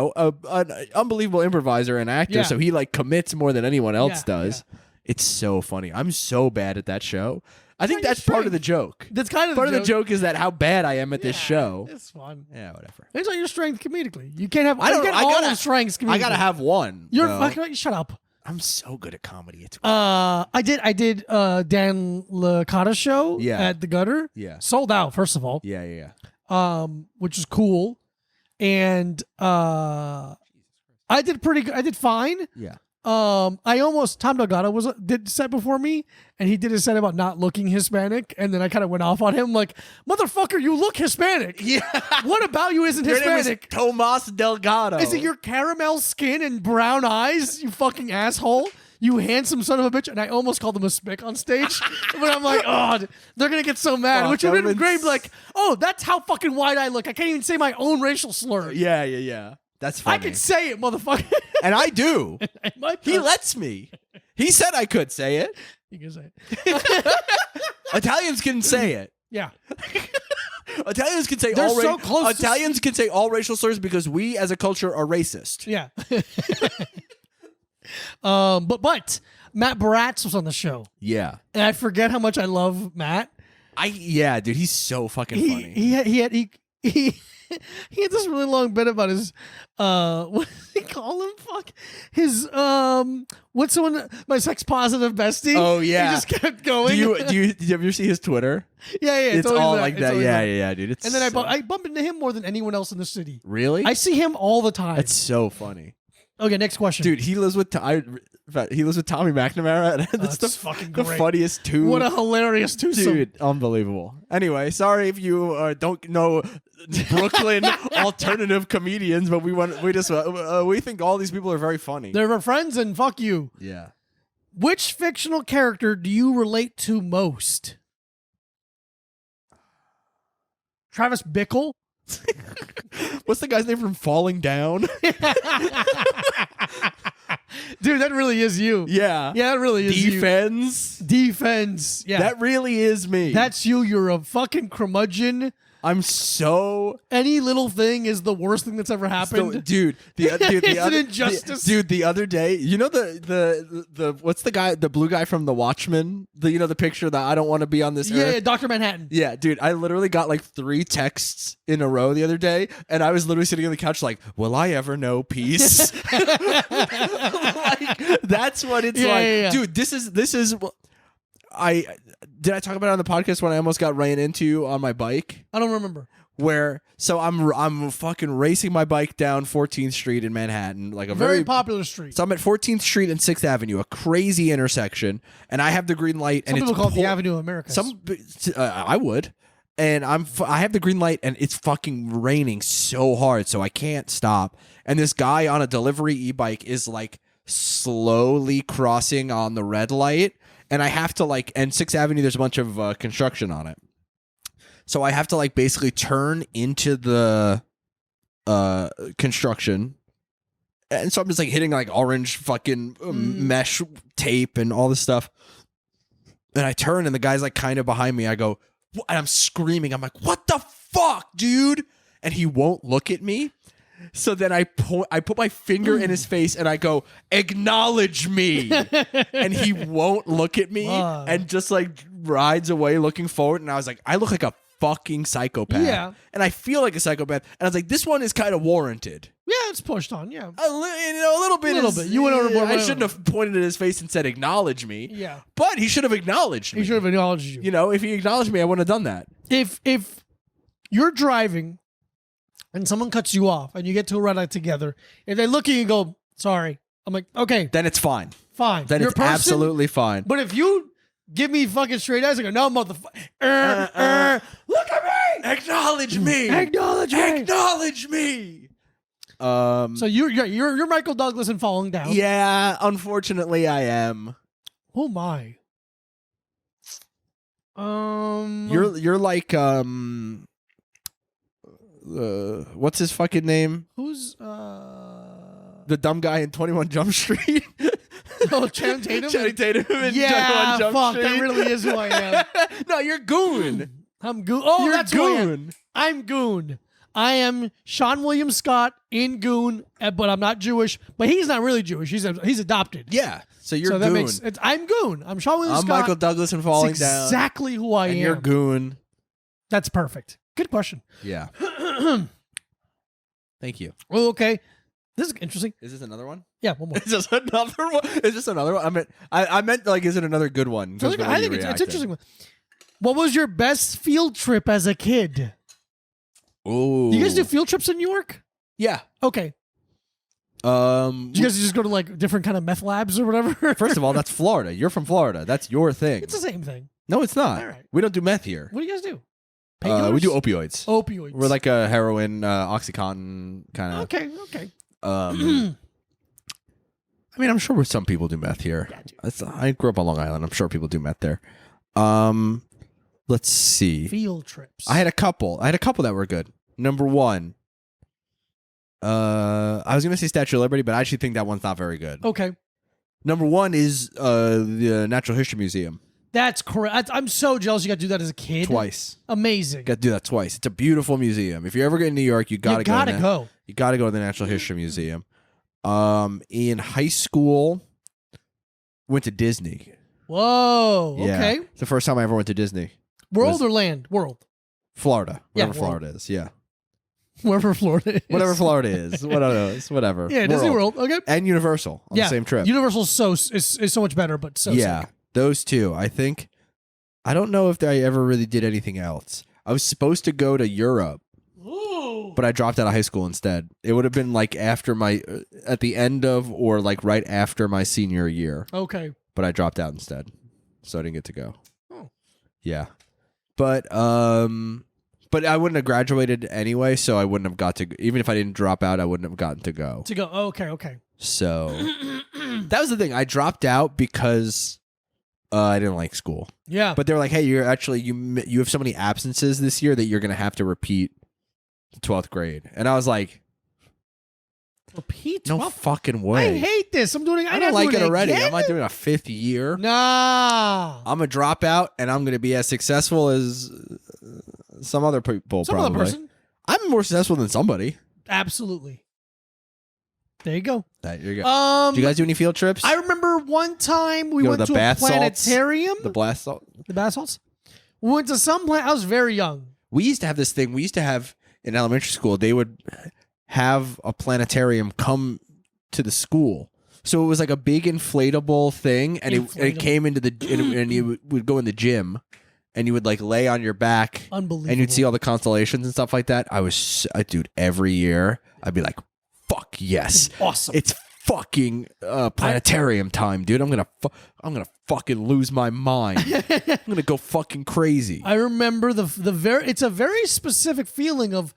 [SPEAKER 2] unbelievable improviser and actor.
[SPEAKER 1] Yeah.
[SPEAKER 2] So he like commits more than anyone else does.
[SPEAKER 1] Yeah.
[SPEAKER 2] It's so funny. I'm so bad at that show. I think
[SPEAKER 1] your
[SPEAKER 2] that's part of
[SPEAKER 1] strength.
[SPEAKER 2] the joke.
[SPEAKER 1] That's kind of
[SPEAKER 2] Part of the joke is that how bad I am at this
[SPEAKER 1] Yeah,
[SPEAKER 2] show.
[SPEAKER 1] It's fun.
[SPEAKER 2] Yeah, whatever.
[SPEAKER 1] It's not your strength comedically. You can't have.
[SPEAKER 2] I don't.
[SPEAKER 1] You
[SPEAKER 2] I
[SPEAKER 1] all
[SPEAKER 2] gotta
[SPEAKER 1] the strengths. Comedically.
[SPEAKER 2] I gotta have one.
[SPEAKER 1] You're
[SPEAKER 2] though.
[SPEAKER 1] fucking. Shut up.
[SPEAKER 2] I'm so good at comedy. It's
[SPEAKER 1] I did Dan Licata's show at the Gutter.
[SPEAKER 2] Yeah.
[SPEAKER 1] Sold out, first of all.
[SPEAKER 2] yeah.
[SPEAKER 1] Which is cool. And I did pretty good. I did fine.
[SPEAKER 2] Yeah.
[SPEAKER 1] Tom Delgado did set before me, and he did a set about not looking Hispanic, and then I kind of went off on him like, motherfucker, you look Hispanic.
[SPEAKER 2] Yeah.
[SPEAKER 1] What about you isn't
[SPEAKER 2] Your name is
[SPEAKER 1] Hispanic?
[SPEAKER 2] Tomas Delgado.
[SPEAKER 1] Is it your caramel skin and brown eyes, you fucking asshole? You handsome son of a bitch. And I almost called him a spick on stage. But I'm like, oh, they're going to get so mad.
[SPEAKER 2] Fuck,
[SPEAKER 1] Which would have been
[SPEAKER 2] that
[SPEAKER 1] great.
[SPEAKER 2] would've
[SPEAKER 1] Like, oh, that's how fucking white I look. I can't even say my own racial slur.
[SPEAKER 2] Yeah. That's funny.
[SPEAKER 1] I can say it, motherfucker.
[SPEAKER 2] And I do.
[SPEAKER 1] My
[SPEAKER 2] He lets me. He said I could say it.
[SPEAKER 1] You can say it.
[SPEAKER 2] Italians can say it.
[SPEAKER 1] Yeah.
[SPEAKER 2] Italians can say
[SPEAKER 1] They're
[SPEAKER 2] all
[SPEAKER 1] so close to-
[SPEAKER 2] Italians can say all racial slurs because we as a culture are racist.
[SPEAKER 1] Yeah. But Matt Baratz was on the show.
[SPEAKER 2] Yeah.
[SPEAKER 1] And I forget how much I love Matt.
[SPEAKER 2] Yeah, dude, he's so fucking funny.
[SPEAKER 1] He had this really long bit about his what does he call him? Fuck. His what's the one, my sex positive bestie?
[SPEAKER 2] Oh yeah.
[SPEAKER 1] He just kept going.
[SPEAKER 2] Do you ever see his Twitter?
[SPEAKER 1] Yeah.
[SPEAKER 2] It's
[SPEAKER 1] always
[SPEAKER 2] all like
[SPEAKER 1] It's
[SPEAKER 2] that.
[SPEAKER 1] always
[SPEAKER 2] Yeah, dude. It's
[SPEAKER 1] And then
[SPEAKER 2] so-
[SPEAKER 1] I bump into him more than anyone else in the city.
[SPEAKER 2] Really?
[SPEAKER 1] I see him all the time.
[SPEAKER 2] That's so funny.
[SPEAKER 1] Okay, next question.
[SPEAKER 2] Dude, he lives with Tommy McNamara, and that's
[SPEAKER 1] that's
[SPEAKER 2] the
[SPEAKER 1] fucking
[SPEAKER 2] the
[SPEAKER 1] great.
[SPEAKER 2] funniest two.
[SPEAKER 1] What a hilarious twosome.
[SPEAKER 2] Dude, unbelievable. Anyway, sorry if you don't know Brooklyn alternative comedians, but we think all these people are very funny.
[SPEAKER 1] They're our friends and fuck you.
[SPEAKER 2] Yeah.
[SPEAKER 1] Which fictional character do you relate to most? Travis Bickle?
[SPEAKER 2] What's the guy's name from Falling Down?
[SPEAKER 1] Dude, that really is you.
[SPEAKER 2] Yeah.
[SPEAKER 1] Yeah, that really is
[SPEAKER 2] Defense.
[SPEAKER 1] you. Defense. Yeah.
[SPEAKER 2] That really is me.
[SPEAKER 1] That's you. You're a fucking curmudgeon.
[SPEAKER 2] I'm so
[SPEAKER 1] Any little thing is the worst thing that's ever happened.
[SPEAKER 2] dude.
[SPEAKER 1] It's an injustice.
[SPEAKER 2] The other day, you know the what's the guy, the blue guy from The Watchmen? The picture that I don't want to be on this earth.
[SPEAKER 1] Yeah, Dr. Manhattan.
[SPEAKER 2] Yeah, dude, I literally got like 3 texts in a row the other day, and I was literally sitting on the couch like, will I ever know peace? Like, that's what it's like.
[SPEAKER 1] Yeah.
[SPEAKER 2] Dude, this is did I talk about it on the podcast when I almost got ran into on my bike?
[SPEAKER 1] I don't remember.
[SPEAKER 2] So I'm fucking racing my bike down 14th Street in Manhattan, like a
[SPEAKER 1] Very popular street.
[SPEAKER 2] So I'm at 14th Street and 6th Avenue, a crazy intersection, and I have the green light.
[SPEAKER 1] Some
[SPEAKER 2] and
[SPEAKER 1] people
[SPEAKER 2] it's
[SPEAKER 1] call it the Avenue of America.
[SPEAKER 2] I would, and I have the green light, and it's fucking raining so hard, so I can't stop. And this guy on a delivery e-bike is like slowly crossing on the red light, and I have to and 6th Avenue, there's a bunch of construction on it. So I have to basically turn into the construction. And so I'm just hitting orange fucking mesh tape and all this stuff. And I turn and the guy's kind of behind me. I go, and I'm screaming. I'm like, what the fuck, dude? And he won't look at me. So then I put my finger in his face and I go, acknowledge me. And he won't look at me and just rides away looking forward. And I was like, I look like a fucking psychopath.
[SPEAKER 1] Yeah.
[SPEAKER 2] And I feel like a psychopath. And I was like, this one is kind of warranted.
[SPEAKER 1] Yeah, it's pushed on. Yeah.
[SPEAKER 2] A little bit.
[SPEAKER 1] You went overboard.
[SPEAKER 2] I shouldn't have pointed at his face and said, acknowledge me.
[SPEAKER 1] Yeah.
[SPEAKER 2] But he should have acknowledged me.
[SPEAKER 1] He should have acknowledged you.
[SPEAKER 2] If he acknowledged me, I wouldn't have done that.
[SPEAKER 1] If you're driving and someone cuts you off and you get to a red light together, if they look at you and go, sorry, I'm like, okay,
[SPEAKER 2] Then it's fine.
[SPEAKER 1] fine.
[SPEAKER 2] Then
[SPEAKER 1] You're
[SPEAKER 2] it's
[SPEAKER 1] a person,
[SPEAKER 2] absolutely fine.
[SPEAKER 1] But if you give me fucking straight eyes, I go, no, motherfucker. Look at me.
[SPEAKER 2] Acknowledge me.
[SPEAKER 1] Acknowledge me.
[SPEAKER 2] Acknowledge me.
[SPEAKER 1] So you're Michael Douglas and Falling Down.
[SPEAKER 2] Yeah, unfortunately I am.
[SPEAKER 1] Oh my.
[SPEAKER 2] You're like what's his fucking name?
[SPEAKER 1] Who's
[SPEAKER 2] The dumb guy in 21 Jump Street.
[SPEAKER 1] Oh, Channing Tatum?
[SPEAKER 2] Channing Tatum in 21
[SPEAKER 1] Yeah,
[SPEAKER 2] Jump
[SPEAKER 1] fuck,
[SPEAKER 2] Street.
[SPEAKER 1] that really is who I am.
[SPEAKER 2] No, you're Goon.
[SPEAKER 1] I'm Goon. Oh,
[SPEAKER 2] You're
[SPEAKER 1] that's who I am.
[SPEAKER 2] Goon.
[SPEAKER 1] I'm Goon. I am Sean William Scott in Goon, but I'm not Jewish. But he's not really Jewish. He's adopted.
[SPEAKER 2] Yeah. So you're
[SPEAKER 1] so
[SPEAKER 2] Goon.
[SPEAKER 1] that makes I'm Goon. I'm Sean William
[SPEAKER 2] I'm
[SPEAKER 1] Scott.
[SPEAKER 2] Michael Douglas in Falling
[SPEAKER 1] That's
[SPEAKER 2] Down.
[SPEAKER 1] exactly who I
[SPEAKER 2] And
[SPEAKER 1] am.
[SPEAKER 2] you're Goon.
[SPEAKER 1] That's perfect. Good question.
[SPEAKER 2] Yeah. Thank you.
[SPEAKER 1] Oh, okay. This is interesting.
[SPEAKER 2] Is this another one?
[SPEAKER 1] Yeah, one more.
[SPEAKER 2] Is this another one? Is this another one? I meant is it another good one?
[SPEAKER 1] So I think it's an interesting one. What was your best field trip as a kid?
[SPEAKER 2] Ooh.
[SPEAKER 1] Do you guys do field trips in New York?
[SPEAKER 2] Yeah.
[SPEAKER 1] Okay. Did you guys just go to like different kind of meth labs or whatever?
[SPEAKER 2] First of all, that's Florida. You're from Florida. That's your thing.
[SPEAKER 1] It's the same thing.
[SPEAKER 2] No, it's not.
[SPEAKER 1] All right.
[SPEAKER 2] We don't do meth here.
[SPEAKER 1] What do you guys do?
[SPEAKER 2] We do opioids.
[SPEAKER 1] Opioids.
[SPEAKER 2] We're like a heroin, OxyContin kind of.
[SPEAKER 1] Okay.
[SPEAKER 2] I mean, I'm sure some people do meth here. I grew up on Long Island. I'm sure people do meth there. Let's see.
[SPEAKER 1] Field trips.
[SPEAKER 2] I had a couple that were good. Number one. I was gonna say Statue of Liberty, but I actually think that one's not very good.
[SPEAKER 1] Okay.
[SPEAKER 2] Number one is the Natural History Museum.
[SPEAKER 1] That's correct. I'm so jealous you got to do that as a kid.
[SPEAKER 2] Twice.
[SPEAKER 1] Amazing.
[SPEAKER 2] Got to do that twice. It's a beautiful museum. If you ever get in New York, you gotta go. You gotta go to the Natural History Museum. In high school, went to Disney.
[SPEAKER 1] Whoa.
[SPEAKER 2] Yeah.
[SPEAKER 1] Okay.
[SPEAKER 2] It's the first time I ever went to Disney.
[SPEAKER 1] World or land? World.
[SPEAKER 2] Florida. Whatever
[SPEAKER 1] Yeah,
[SPEAKER 2] Florida is. Yeah.
[SPEAKER 1] Wherever Florida is.
[SPEAKER 2] Whatever Florida is. Whatever.
[SPEAKER 1] Yeah, Disney World. Okay.
[SPEAKER 2] And Universal on the same trip.
[SPEAKER 1] Universal's is so much better, but so sick.
[SPEAKER 2] Those two. I think. I don't know if I ever really did anything else. I was supposed to go to Europe, but I dropped out of high school instead. It would have been like at the end of or like right after my senior year.
[SPEAKER 1] Okay.
[SPEAKER 2] But I dropped out instead, so I didn't get to go.
[SPEAKER 1] Oh.
[SPEAKER 2] Yeah. But I wouldn't have graduated anyway, so I wouldn't have got to. Even if I didn't drop out, I wouldn't have gotten to go.
[SPEAKER 1] Okay.
[SPEAKER 2] So that was the thing. I dropped out because I didn't like school.
[SPEAKER 1] Yeah.
[SPEAKER 2] But they were like, "Hey, you're actually you have so many absences this year that you're gonna have to repeat the 12th grade." And I was like,
[SPEAKER 1] "Repeat?
[SPEAKER 2] No fucking way!
[SPEAKER 1] I hate this. I
[SPEAKER 2] don't like it already. I'm not doing a 5th year.
[SPEAKER 1] Nah.
[SPEAKER 2] I'm gonna drop out, and I'm gonna be as successful as some other people.
[SPEAKER 1] Some
[SPEAKER 2] probably.
[SPEAKER 1] other person.
[SPEAKER 2] I'm more successful than somebody.
[SPEAKER 1] Absolutely. There you go.
[SPEAKER 2] There you go. Did you guys do any field trips?
[SPEAKER 1] I remember one time we went to a
[SPEAKER 2] bath
[SPEAKER 1] planetarium.
[SPEAKER 2] The blast salt.
[SPEAKER 1] The bath salts? We went to some I was very young.
[SPEAKER 2] We used to have this thing. We used to have in elementary school. They would have a planetarium come to the school. So it was like a big inflatable thing, and it came into and you would go in the gym, and you would like lay on your back,
[SPEAKER 1] unbelievable,
[SPEAKER 2] and you'd see all the constellations and stuff like that. Dude, every year I'd be like, "Fuck yes,
[SPEAKER 1] it's awesome!
[SPEAKER 2] It's fucking planetarium time, dude! I'm gonna fucking lose my mind. I'm gonna go fucking crazy."
[SPEAKER 1] I remember it's a very specific feeling of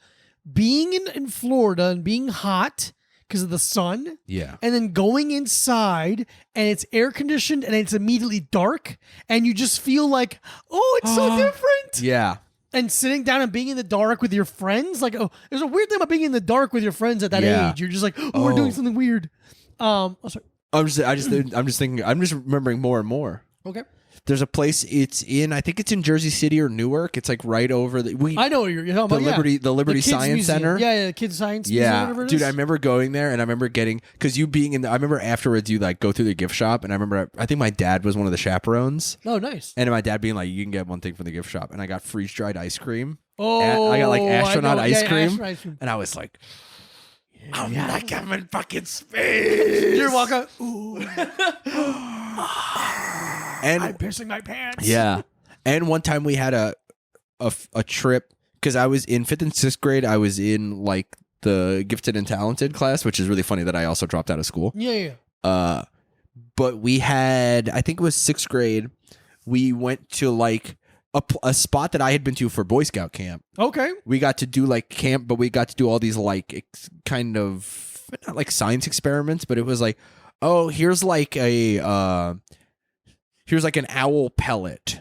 [SPEAKER 1] being in Florida and being hot because of the sun.
[SPEAKER 2] Yeah.
[SPEAKER 1] And then going inside and it's air conditioned and it's immediately dark and you just feel like, oh, it's so different.
[SPEAKER 2] Yeah.
[SPEAKER 1] And sitting down and being in the dark with your friends, like, oh, there's a weird thing about being in the dark with your friends at that age. You're just like, oh, we're doing something weird. Sorry.
[SPEAKER 2] I'm just remembering more and more.
[SPEAKER 1] Okay.
[SPEAKER 2] There's a place. It's in. I think it's in Jersey City or Newark. It's like right over the.
[SPEAKER 1] I know what you're talking about.
[SPEAKER 2] The Liberty Science
[SPEAKER 1] Museum.
[SPEAKER 2] Center.
[SPEAKER 1] Yeah, the Kids Science.
[SPEAKER 2] Yeah,
[SPEAKER 1] Museum,
[SPEAKER 2] dude. I remember going there, and I remember getting because you being in. I remember afterwards, you like go through the gift shop, and I remember. I think my dad was one of the chaperones.
[SPEAKER 1] Oh, nice.
[SPEAKER 2] And my dad being like, "You can get one thing from the gift shop," and I got freeze dried ice cream.
[SPEAKER 1] Oh,
[SPEAKER 2] I got like astronaut ice cream,
[SPEAKER 1] astronaut ice cream,
[SPEAKER 2] and I was like. I'm like I'm in fucking space.
[SPEAKER 1] You're walking. Ooh.
[SPEAKER 2] And
[SPEAKER 1] I'm pissing my pants.
[SPEAKER 2] Yeah. And one time we had a trip because I was in 5th and 6th grade. I was in like the gifted and talented class, which is really funny that I also dropped out of school.
[SPEAKER 1] Yeah.
[SPEAKER 2] But we had, I think it was 6th grade. We went to like a spot that I had been to for Boy Scout camp.
[SPEAKER 1] Okay.
[SPEAKER 2] We got to do like camp, but we got to do all these like kind of not like science experiments, but it was like, oh, here's like an owl pellet.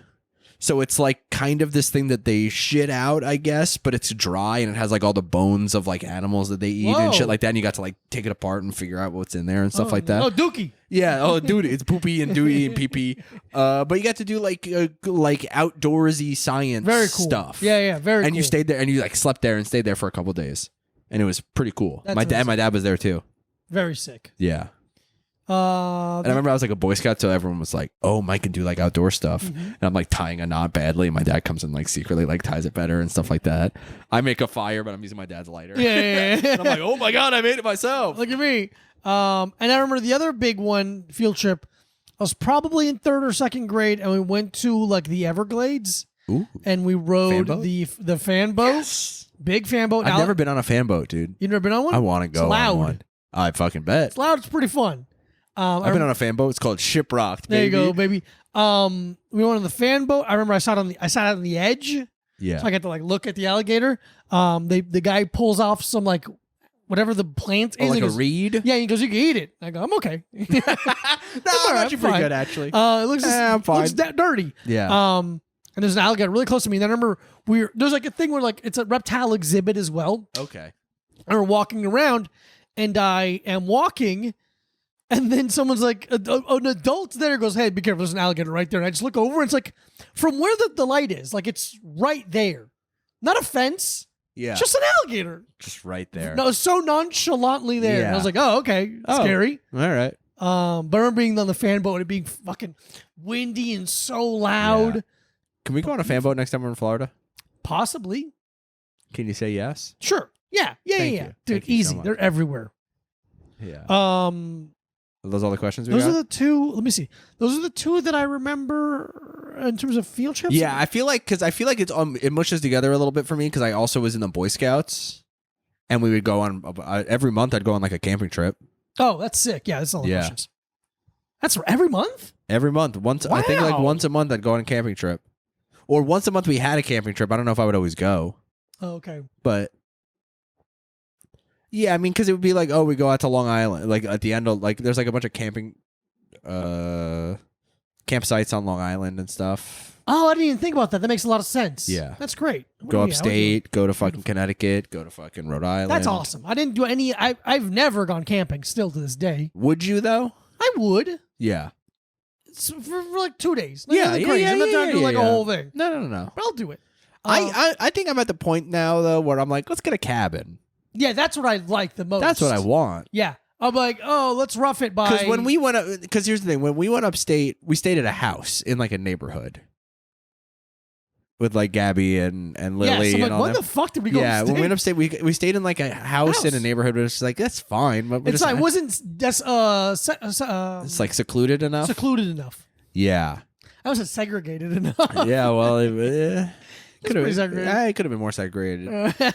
[SPEAKER 2] So it's like kind of this thing that they shit out, I guess, but it's dry and it has like all the bones of like animals that they eat and shit like that. And you got to like take it apart and figure out what's in there and stuff like that.
[SPEAKER 1] Oh, dookie.
[SPEAKER 2] Yeah. Oh, dude, it's poopy and dooey and pee pee. But you got to do like outdoorsy science stuff.
[SPEAKER 1] Yeah. Very cool.
[SPEAKER 2] And you stayed there and you like slept there and stayed there for a couple days. And it was pretty cool.
[SPEAKER 1] That's
[SPEAKER 2] my dad was there too.
[SPEAKER 1] Very sick.
[SPEAKER 2] Yeah. And I remember I was like a Boy Scout, so everyone was like, "Oh, Mike can do like outdoor stuff," and I'm like tying a knot badly. And my dad comes and like secretly like ties it better and stuff like that. I make a fire, but I'm using my dad's lighter.
[SPEAKER 1] Yeah.
[SPEAKER 2] And I'm like, "Oh my god, I made it myself!"
[SPEAKER 1] Look at me. And I remember the other big one field trip. I was probably in 3rd or 2nd grade, and we went to like the Everglades.
[SPEAKER 2] Ooh.
[SPEAKER 1] And we rode the fan boat.
[SPEAKER 2] Yes.
[SPEAKER 1] Big fan boat.
[SPEAKER 2] I've never been on a fan boat, dude.
[SPEAKER 1] You never been on one?
[SPEAKER 2] I want to go
[SPEAKER 1] it's loud.
[SPEAKER 2] on one. I fucking bet.
[SPEAKER 1] It's loud. It's pretty fun.
[SPEAKER 2] I've been on a fan boat. It's called Shiprocked.
[SPEAKER 1] There you
[SPEAKER 2] baby.
[SPEAKER 1] go, baby. We went on the fan boat. I remember I sat out on the edge.
[SPEAKER 2] Yeah.
[SPEAKER 1] So I got to like look at the alligator. The guy pulls off some like whatever the plant is.
[SPEAKER 2] Like
[SPEAKER 1] He
[SPEAKER 2] a
[SPEAKER 1] goes,
[SPEAKER 2] reed?
[SPEAKER 1] Yeah, he goes, you can eat it. I go, I'm okay.
[SPEAKER 2] No, I'm actually pretty good, actually.
[SPEAKER 1] It looks
[SPEAKER 2] I'm fine.
[SPEAKER 1] looks that dirty.
[SPEAKER 2] Yeah.
[SPEAKER 1] And there's an alligator really close to me. And I remember there's like a thing where like it's a reptile exhibit as well.
[SPEAKER 2] Okay.
[SPEAKER 1] And we're walking around, and I am walking, and then someone's like, an adult there goes, hey, be careful, there's an alligator right there. And I just look over, and it's like, from where the light is, like it's right there. Not a fence,
[SPEAKER 2] Yeah.
[SPEAKER 1] just an alligator.
[SPEAKER 2] Just right there.
[SPEAKER 1] No, so nonchalantly there. And I
[SPEAKER 2] Yeah.
[SPEAKER 1] was like, oh, okay, scary.
[SPEAKER 2] All right.
[SPEAKER 1] But I remember being on the fan boat and it being fucking windy and so loud.
[SPEAKER 2] Yeah. Can we go on a fan boat next time we're in Florida?
[SPEAKER 1] Possibly.
[SPEAKER 2] Can you say yes?
[SPEAKER 1] Sure. Yeah.
[SPEAKER 2] Thank
[SPEAKER 1] Yeah.
[SPEAKER 2] you.
[SPEAKER 1] Dude,
[SPEAKER 2] Thank you so
[SPEAKER 1] easy.
[SPEAKER 2] much.
[SPEAKER 1] They're everywhere.
[SPEAKER 2] Yeah. Are
[SPEAKER 1] Are
[SPEAKER 2] those all the questions we
[SPEAKER 1] those
[SPEAKER 2] got?
[SPEAKER 1] are the two. Let me see. Those are the two that I remember in terms of field trips.
[SPEAKER 2] Yeah, I feel like it mushes together a little bit for me because I also was in the Boy Scouts, and we would go on every month. I'd go on like a camping trip
[SPEAKER 1] Oh, that's sick. Yeah, that's all the
[SPEAKER 2] Yeah.
[SPEAKER 1] questions. That's for every month?
[SPEAKER 2] every month. Once I think like
[SPEAKER 1] Wow.
[SPEAKER 2] once a month I'd go on a camping trip, or once a month we had a camping trip. I don't know if I would always go,
[SPEAKER 1] Oh, okay.
[SPEAKER 2] but yeah, I mean because it would be like we go out to Long Island, like at the end of like there's like a bunch of camping campsites on Long Island and stuff.
[SPEAKER 1] Oh, I didn't even think about that. That makes a lot of sense.
[SPEAKER 2] Yeah.
[SPEAKER 1] That's great.
[SPEAKER 2] Go
[SPEAKER 1] Yeah, I would do it.
[SPEAKER 2] upstate, go to fucking Connecticut, go to fucking Rhode Island.
[SPEAKER 1] That's awesome. I didn't do any. I've never gone camping still to this day.
[SPEAKER 2] Would you though?
[SPEAKER 1] I would.
[SPEAKER 2] Yeah.
[SPEAKER 1] For like 2 days. Like,
[SPEAKER 2] Yeah,
[SPEAKER 1] nothing
[SPEAKER 2] yeah,
[SPEAKER 1] crazy.
[SPEAKER 2] yeah,
[SPEAKER 1] I'm not
[SPEAKER 2] yeah,
[SPEAKER 1] trying to do
[SPEAKER 2] yeah,
[SPEAKER 1] like a
[SPEAKER 2] yeah.
[SPEAKER 1] whole thing.
[SPEAKER 2] No.
[SPEAKER 1] But I'll do it.
[SPEAKER 2] I think I'm at the point now though where I'm like, let's get a cabin.
[SPEAKER 1] Yeah, that's what I like the most.
[SPEAKER 2] That's what I want.
[SPEAKER 1] Yeah. I'm like, oh, let's rough it by.
[SPEAKER 2] Because when we went up, because here's the thing: when we went upstate, we stayed at a house in like a neighborhood with like Gabby and Lily
[SPEAKER 1] yeah, so I'm
[SPEAKER 2] and
[SPEAKER 1] like,
[SPEAKER 2] all
[SPEAKER 1] when
[SPEAKER 2] them.
[SPEAKER 1] the fuck did we go?
[SPEAKER 2] Yeah, when we went
[SPEAKER 1] upstate?
[SPEAKER 2] upstate, we stayed in like a house in a neighborhood. But it's like that's fine. But
[SPEAKER 1] It's like it wasn't that's
[SPEAKER 2] it's like secluded enough.
[SPEAKER 1] secluded enough.
[SPEAKER 2] Yeah.
[SPEAKER 1] I wasn't segregated enough.
[SPEAKER 2] Yeah. Well, it could
[SPEAKER 1] pretty
[SPEAKER 2] have.
[SPEAKER 1] segregated.
[SPEAKER 2] It could have been more segregated.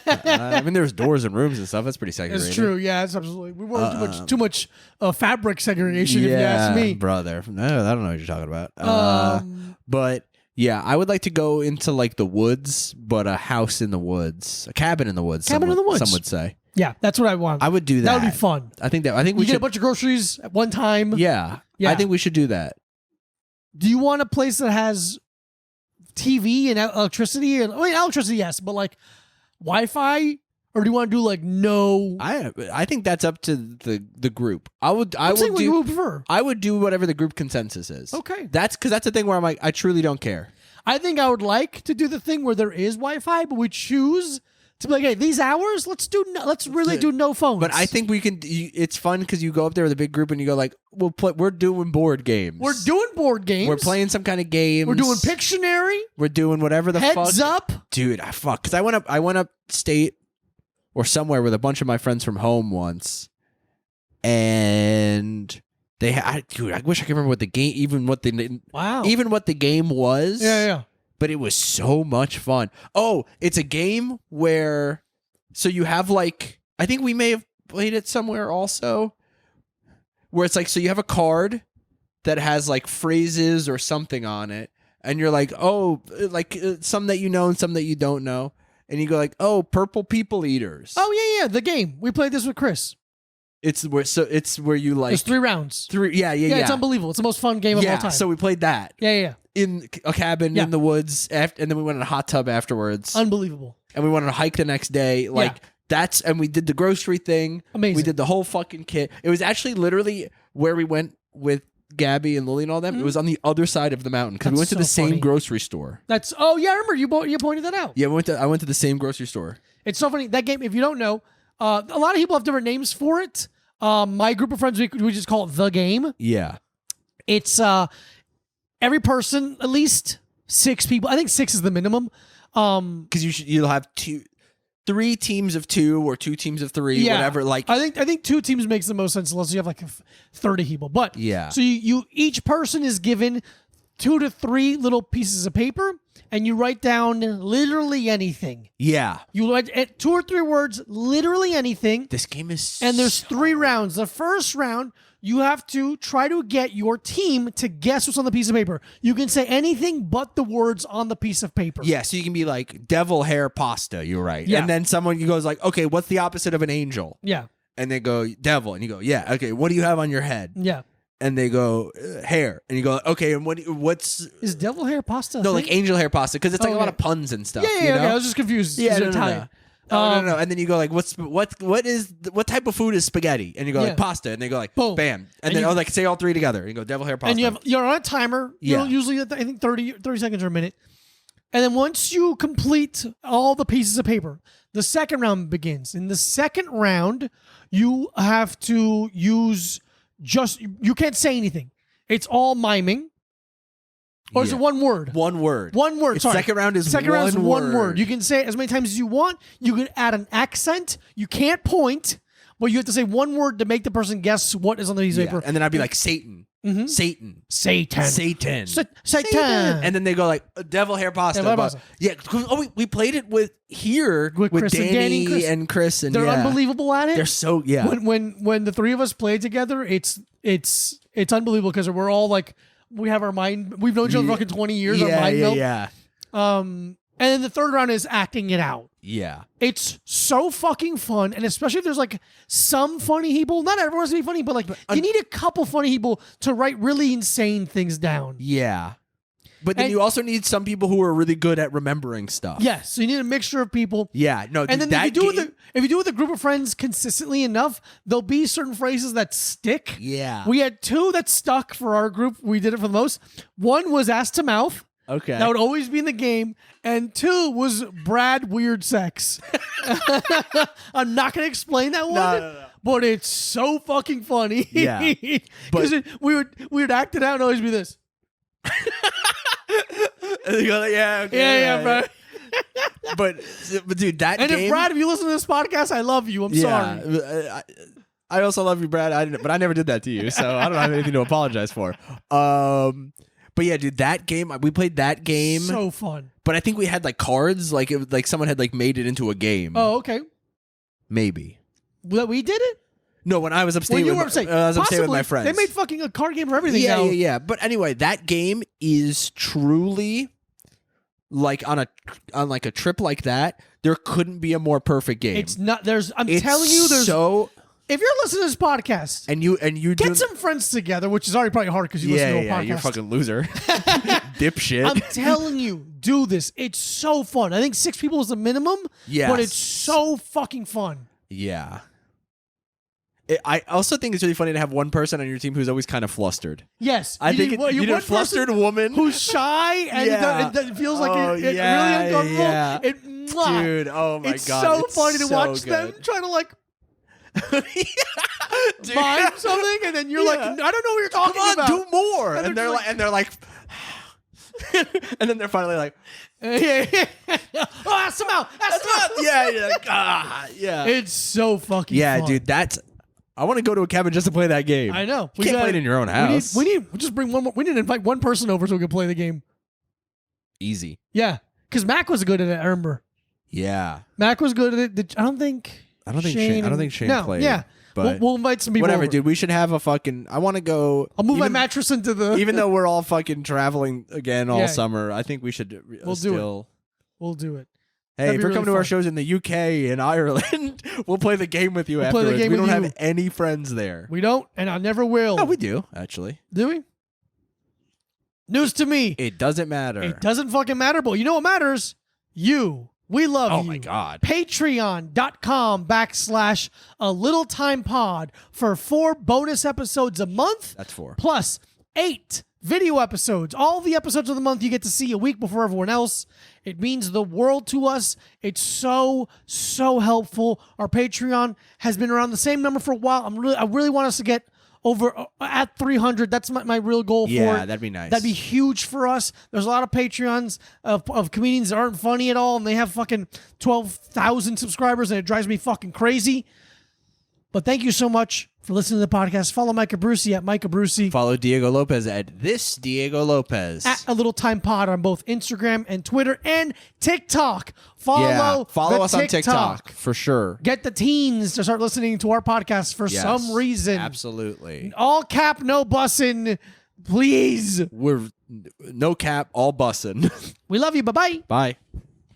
[SPEAKER 2] I mean, there's doors and rooms and stuff. That's pretty segregated.
[SPEAKER 1] It's true. Yeah, it's absolutely. We weren't too much fabric segregation, if you ask me.
[SPEAKER 2] brother. No, I don't know what you're talking about. But yeah, I would like to go into like the woods, but a house in the woods, a cabin in the woods.
[SPEAKER 1] Cabin in the woods.
[SPEAKER 2] Some would say.
[SPEAKER 1] Yeah, that's what I want.
[SPEAKER 2] I would do that.
[SPEAKER 1] That would be fun.
[SPEAKER 2] I think we
[SPEAKER 1] We get
[SPEAKER 2] should.
[SPEAKER 1] a bunch of groceries at one time.
[SPEAKER 2] Yeah,
[SPEAKER 1] Yeah.
[SPEAKER 2] I think we should do that.
[SPEAKER 1] Do you want a place that has TV and electricity? And electricity, yes, but like Wi-Fi, or do you want to do like no?
[SPEAKER 2] I think that's up to the group. I would
[SPEAKER 1] What
[SPEAKER 2] do.
[SPEAKER 1] you would prefer?
[SPEAKER 2] I would do whatever the group consensus is.
[SPEAKER 1] Okay.
[SPEAKER 2] That's because that's the thing where I'm like, I truly don't care.
[SPEAKER 1] I think I would like to do the thing where there is Wi-Fi, but we choose to be like, hey, these hours, let's really do no phones.
[SPEAKER 2] But I think we can. It's fun because you go up there with a big group and you go like, we're doing board games.
[SPEAKER 1] we're doing board games.
[SPEAKER 2] We're playing some kind of game.
[SPEAKER 1] We're doing Pictionary.
[SPEAKER 2] We're doing whatever the
[SPEAKER 1] Heads
[SPEAKER 2] fuck.
[SPEAKER 1] up.
[SPEAKER 2] Dude, fuck. Because I went up state or somewhere with a bunch of my friends from home once, and dude, I wish I could remember what the game, even what the game was.
[SPEAKER 1] Yeah.
[SPEAKER 2] But it was so much fun. Oh, it's a game where, so you have like, I think we may have played it somewhere also, where it's like, so you have a card that has like phrases or something on it, and you're like, oh, like some that you know and some that you don't know, and you go like, oh, purple people eaters.
[SPEAKER 1] Oh yeah, the game. We played this with Chris.
[SPEAKER 2] It's where you like
[SPEAKER 1] There's 3 rounds.
[SPEAKER 2] Yeah.
[SPEAKER 1] It's unbelievable. It's the most fun game of all time.
[SPEAKER 2] So we played that.
[SPEAKER 1] Yeah.
[SPEAKER 2] In a cabin in the woods, and then we went in a hot tub afterwards.
[SPEAKER 1] Unbelievable.
[SPEAKER 2] And we went on a hike the next day. And we did the grocery thing.
[SPEAKER 1] Amazing.
[SPEAKER 2] We did the whole fucking kit. It was actually literally where we went with Gabby and Lily and all them. It was on the other side of the mountain because we went to the same grocery store.
[SPEAKER 1] I remember you pointed that out.
[SPEAKER 2] Yeah, I went to the same grocery store.
[SPEAKER 1] It's so funny. That game, if you don't know, a lot of people have different names for it. My group of friends, we just call it The Game.
[SPEAKER 2] Yeah.
[SPEAKER 1] It's every person, at least 6 people. I think 6 is the minimum.
[SPEAKER 2] Because you'll have 3 teams of 2 or 2 teams of 3, whatever. Like
[SPEAKER 1] I think 2 teams makes the most sense unless you have like 30 people. But
[SPEAKER 2] yeah.
[SPEAKER 1] So you each person is given 2 to 3 little pieces of paper, and you write down literally anything.
[SPEAKER 2] Yeah.
[SPEAKER 1] You write 2 or 3 words, literally anything.
[SPEAKER 2] This game is
[SPEAKER 1] And there's 3 rounds. The first round, you have to try to get your team to guess what's on the piece of paper. You can say anything but the words on the piece of paper.
[SPEAKER 2] Yeah, so you can be like devil hair pasta, you're right.
[SPEAKER 1] Yeah.
[SPEAKER 2] And then someone goes like, okay, what's the opposite of an angel?
[SPEAKER 1] Yeah.
[SPEAKER 2] And they go, devil. And you go, yeah, okay, what do you have on your head?
[SPEAKER 1] Yeah.
[SPEAKER 2] And they go, hair. And you go, okay, and what's...
[SPEAKER 1] Is devil hair pasta?
[SPEAKER 2] No, like angel hair pasta, because it's like a
[SPEAKER 1] Okay.
[SPEAKER 2] lot of puns and stuff.
[SPEAKER 1] Yeah,
[SPEAKER 2] you know?
[SPEAKER 1] okay. I was just confused.
[SPEAKER 2] Yeah,
[SPEAKER 1] Is it
[SPEAKER 2] no.
[SPEAKER 1] Italian?
[SPEAKER 2] No. And then you go like, what type of food is spaghetti? And you go
[SPEAKER 1] Yeah.
[SPEAKER 2] like pasta, and they go like,
[SPEAKER 1] Boom.
[SPEAKER 2] bam, and
[SPEAKER 1] And
[SPEAKER 2] then
[SPEAKER 1] you-
[SPEAKER 2] like say all 3 together. And you go devil hair pasta,
[SPEAKER 1] And you're on a timer.
[SPEAKER 2] Yeah.
[SPEAKER 1] Usually, I think 30 seconds or a minute. And then once you complete all the pieces of paper, the second round begins. In the second round, you have to use you can't say anything. It's all miming. Or is
[SPEAKER 2] Yeah.
[SPEAKER 1] it one word?
[SPEAKER 2] One word.
[SPEAKER 1] One word.
[SPEAKER 2] It's
[SPEAKER 1] Sorry.
[SPEAKER 2] second round is
[SPEAKER 1] Second round is
[SPEAKER 2] one
[SPEAKER 1] one
[SPEAKER 2] word.
[SPEAKER 1] word. You can say it as many times as you want. You can add an accent. You can't point, but you have to say one word to make the person guess what is on the piece of
[SPEAKER 2] Yeah.
[SPEAKER 1] paper.
[SPEAKER 2] And then I'd be like Satan,
[SPEAKER 1] Mhm.
[SPEAKER 2] Satan,
[SPEAKER 1] Satan.
[SPEAKER 2] Satan.
[SPEAKER 1] Satan.
[SPEAKER 2] And then they go like devil hair pasta.
[SPEAKER 1] Devil hair
[SPEAKER 2] but-
[SPEAKER 1] pasta.
[SPEAKER 2] Yeah. Oh, we played it with
[SPEAKER 1] Chris and
[SPEAKER 2] Danny
[SPEAKER 1] Chris.
[SPEAKER 2] and Chris, and
[SPEAKER 1] They're
[SPEAKER 2] yeah.
[SPEAKER 1] unbelievable at it.
[SPEAKER 2] They're so yeah.
[SPEAKER 1] When the 3 of us play together, it's unbelievable because we're all like we have our mind. We've known each other for fucking 20 years. Our mind melt.
[SPEAKER 2] yeah.
[SPEAKER 1] And then the third round is acting it out.
[SPEAKER 2] Yeah.
[SPEAKER 1] It's so fucking fun, and especially if there's like some funny people. Not everyone's gonna be funny, but like you need a couple funny people to write really insane things down.
[SPEAKER 2] Yeah. But then
[SPEAKER 1] And-
[SPEAKER 2] you also need some people who are really good at remembering stuff.
[SPEAKER 1] Yes, so you need a mixture of people.
[SPEAKER 2] Yeah. No.
[SPEAKER 1] And then
[SPEAKER 2] that
[SPEAKER 1] if you do it
[SPEAKER 2] game-
[SPEAKER 1] with a group of friends consistently enough, there'll be certain phrases that stick.
[SPEAKER 2] Yeah.
[SPEAKER 1] We had 2 that stuck for our group. We did it for the most. One was ass to mouth.
[SPEAKER 2] Okay.
[SPEAKER 1] That would always be in the game. And 2 was Brad weird sex. I'm not going to explain that one.
[SPEAKER 2] No.
[SPEAKER 1] But it's so fucking funny.
[SPEAKER 2] Yeah.
[SPEAKER 1] Because we would act it out and always be this.
[SPEAKER 2] And they go like, yeah. Okay,
[SPEAKER 1] Yeah, bro.
[SPEAKER 2] But dude, that
[SPEAKER 1] And
[SPEAKER 2] game.
[SPEAKER 1] if Brad, if you listen to this podcast, I love you. I'm sorry.
[SPEAKER 2] I also love you, Brad. But I never did that to you, so I don't have anything to apologize for. But yeah, dude, that game, we played that game.
[SPEAKER 1] So fun.
[SPEAKER 2] But I think we had like cards, like it was like someone had like made it into a game.
[SPEAKER 1] Oh, okay.
[SPEAKER 2] Maybe.
[SPEAKER 1] Well, we did it?
[SPEAKER 2] No, when I was upstate
[SPEAKER 1] When you
[SPEAKER 2] with,
[SPEAKER 1] were upstate.
[SPEAKER 2] I was upstate with
[SPEAKER 1] Possibly.
[SPEAKER 2] my friends.
[SPEAKER 1] They made fucking a card game for everything
[SPEAKER 2] yeah,
[SPEAKER 1] now.
[SPEAKER 2] yeah. But anyway, that game is truly like on like a trip like that. There couldn't be a more perfect game.
[SPEAKER 1] It's not. I'm
[SPEAKER 2] It's
[SPEAKER 1] telling you, there's.
[SPEAKER 2] so.
[SPEAKER 1] If you're listening to this podcast,
[SPEAKER 2] And you
[SPEAKER 1] get
[SPEAKER 2] doing,
[SPEAKER 1] some friends together, which is already probably hard because you listen to a podcast.
[SPEAKER 2] you're a fucking loser, dipshit.
[SPEAKER 1] I'm telling you, do this. It's so fun. I think 6 people is the minimum.
[SPEAKER 2] Yes.
[SPEAKER 1] But it's so fucking fun.
[SPEAKER 2] Yeah. I also think it's really funny to have one person on your team who's always kind of flustered.
[SPEAKER 1] Yes.
[SPEAKER 2] I think
[SPEAKER 1] you
[SPEAKER 2] you need a
[SPEAKER 1] one
[SPEAKER 2] flustered
[SPEAKER 1] person
[SPEAKER 2] woman
[SPEAKER 1] who's shy and
[SPEAKER 2] Yeah.
[SPEAKER 1] it feels like
[SPEAKER 2] Oh,
[SPEAKER 1] it
[SPEAKER 2] yeah,
[SPEAKER 1] really uncomfortable.
[SPEAKER 2] yeah.
[SPEAKER 1] Mwah.
[SPEAKER 2] Dude, oh my
[SPEAKER 1] It's
[SPEAKER 2] god.
[SPEAKER 1] so
[SPEAKER 2] it's
[SPEAKER 1] funny to
[SPEAKER 2] so
[SPEAKER 1] watch
[SPEAKER 2] good.
[SPEAKER 1] them trying to like
[SPEAKER 2] Dude.
[SPEAKER 1] mime something, and then you're like,
[SPEAKER 2] Yeah.
[SPEAKER 1] I don't know what you're talking
[SPEAKER 2] Come on,
[SPEAKER 1] about.
[SPEAKER 2] do more.
[SPEAKER 1] And
[SPEAKER 2] And
[SPEAKER 1] they're
[SPEAKER 2] they're like and then they're finally like
[SPEAKER 1] Yeah. Oh, ask them out. Ask them out.
[SPEAKER 2] yeah, you're like, yeah.
[SPEAKER 1] It's so fucking
[SPEAKER 2] Yeah,
[SPEAKER 1] fun.
[SPEAKER 2] dude, I want to go to a cabin just to play that game.
[SPEAKER 1] I know.
[SPEAKER 2] You can't play it in your own house.
[SPEAKER 1] We need just bring one more. We need to invite one person over so we can play the game.
[SPEAKER 2] Easy.
[SPEAKER 1] Yeah, because Mac was good at it. I remember
[SPEAKER 2] Yeah.
[SPEAKER 1] Mac was good at it. I don't think
[SPEAKER 2] Shane
[SPEAKER 1] no,
[SPEAKER 2] played.
[SPEAKER 1] Yeah,
[SPEAKER 2] But
[SPEAKER 1] we'll invite some people.
[SPEAKER 2] whatever,
[SPEAKER 1] over.
[SPEAKER 2] dude. We should have a fucking. I want to go.
[SPEAKER 1] I'll move my
[SPEAKER 2] even-
[SPEAKER 1] mattress into the.
[SPEAKER 2] Even though we're all fucking traveling again all
[SPEAKER 1] Yeah.
[SPEAKER 2] summer, I think we should
[SPEAKER 1] We'll do it.
[SPEAKER 2] still.
[SPEAKER 1] we'll do it.
[SPEAKER 2] Hey,
[SPEAKER 1] That'd
[SPEAKER 2] if
[SPEAKER 1] be
[SPEAKER 2] you're
[SPEAKER 1] really
[SPEAKER 2] coming to our
[SPEAKER 1] fun.
[SPEAKER 2] shows in the UK and Ireland, we'll play the game with you
[SPEAKER 1] We'll play the
[SPEAKER 2] afterwards.
[SPEAKER 1] game
[SPEAKER 2] We
[SPEAKER 1] with
[SPEAKER 2] don't
[SPEAKER 1] you.
[SPEAKER 2] have any friends there.
[SPEAKER 1] We don't, and I never will.
[SPEAKER 2] Oh, we do actually.
[SPEAKER 1] Do we? News to me.
[SPEAKER 2] It doesn't matter.
[SPEAKER 1] It doesn't fucking matter, but you know what matters? You. We love you.
[SPEAKER 2] Oh my god.
[SPEAKER 1] Patreon.com/a little time pod for 4 bonus episodes a month.
[SPEAKER 2] That's 4.
[SPEAKER 1] Plus 8 video episodes. All the episodes of the month you get to see a week before everyone else. It means the world to us. It's so helpful. Our Patreon has been around the same number for a while. I really want us to get over at 300. That's my real goal for
[SPEAKER 2] Yeah,
[SPEAKER 1] it.
[SPEAKER 2] that'd be nice.
[SPEAKER 1] That'd be huge for us. There's a lot of Patreons of comedians that aren't funny at all, and they have fucking 12,000 subscribers, and it drives me fucking crazy. But thank you so much for listening to the podcast. Follow Micah Brucey at Micah Brucey.
[SPEAKER 2] Follow Diego Lopez at this Diego Lopez.
[SPEAKER 1] At A Little Time Pod on both Instagram and Twitter and TikTok. Follow
[SPEAKER 2] us on TikTok for sure.
[SPEAKER 1] Get the teens to start listening to our podcast for some reason.
[SPEAKER 2] Absolutely.
[SPEAKER 1] All cap, no bussin'. Please.
[SPEAKER 2] We're no cap, all bussin'.
[SPEAKER 1] We love you. Bye-bye.
[SPEAKER 2] Bye.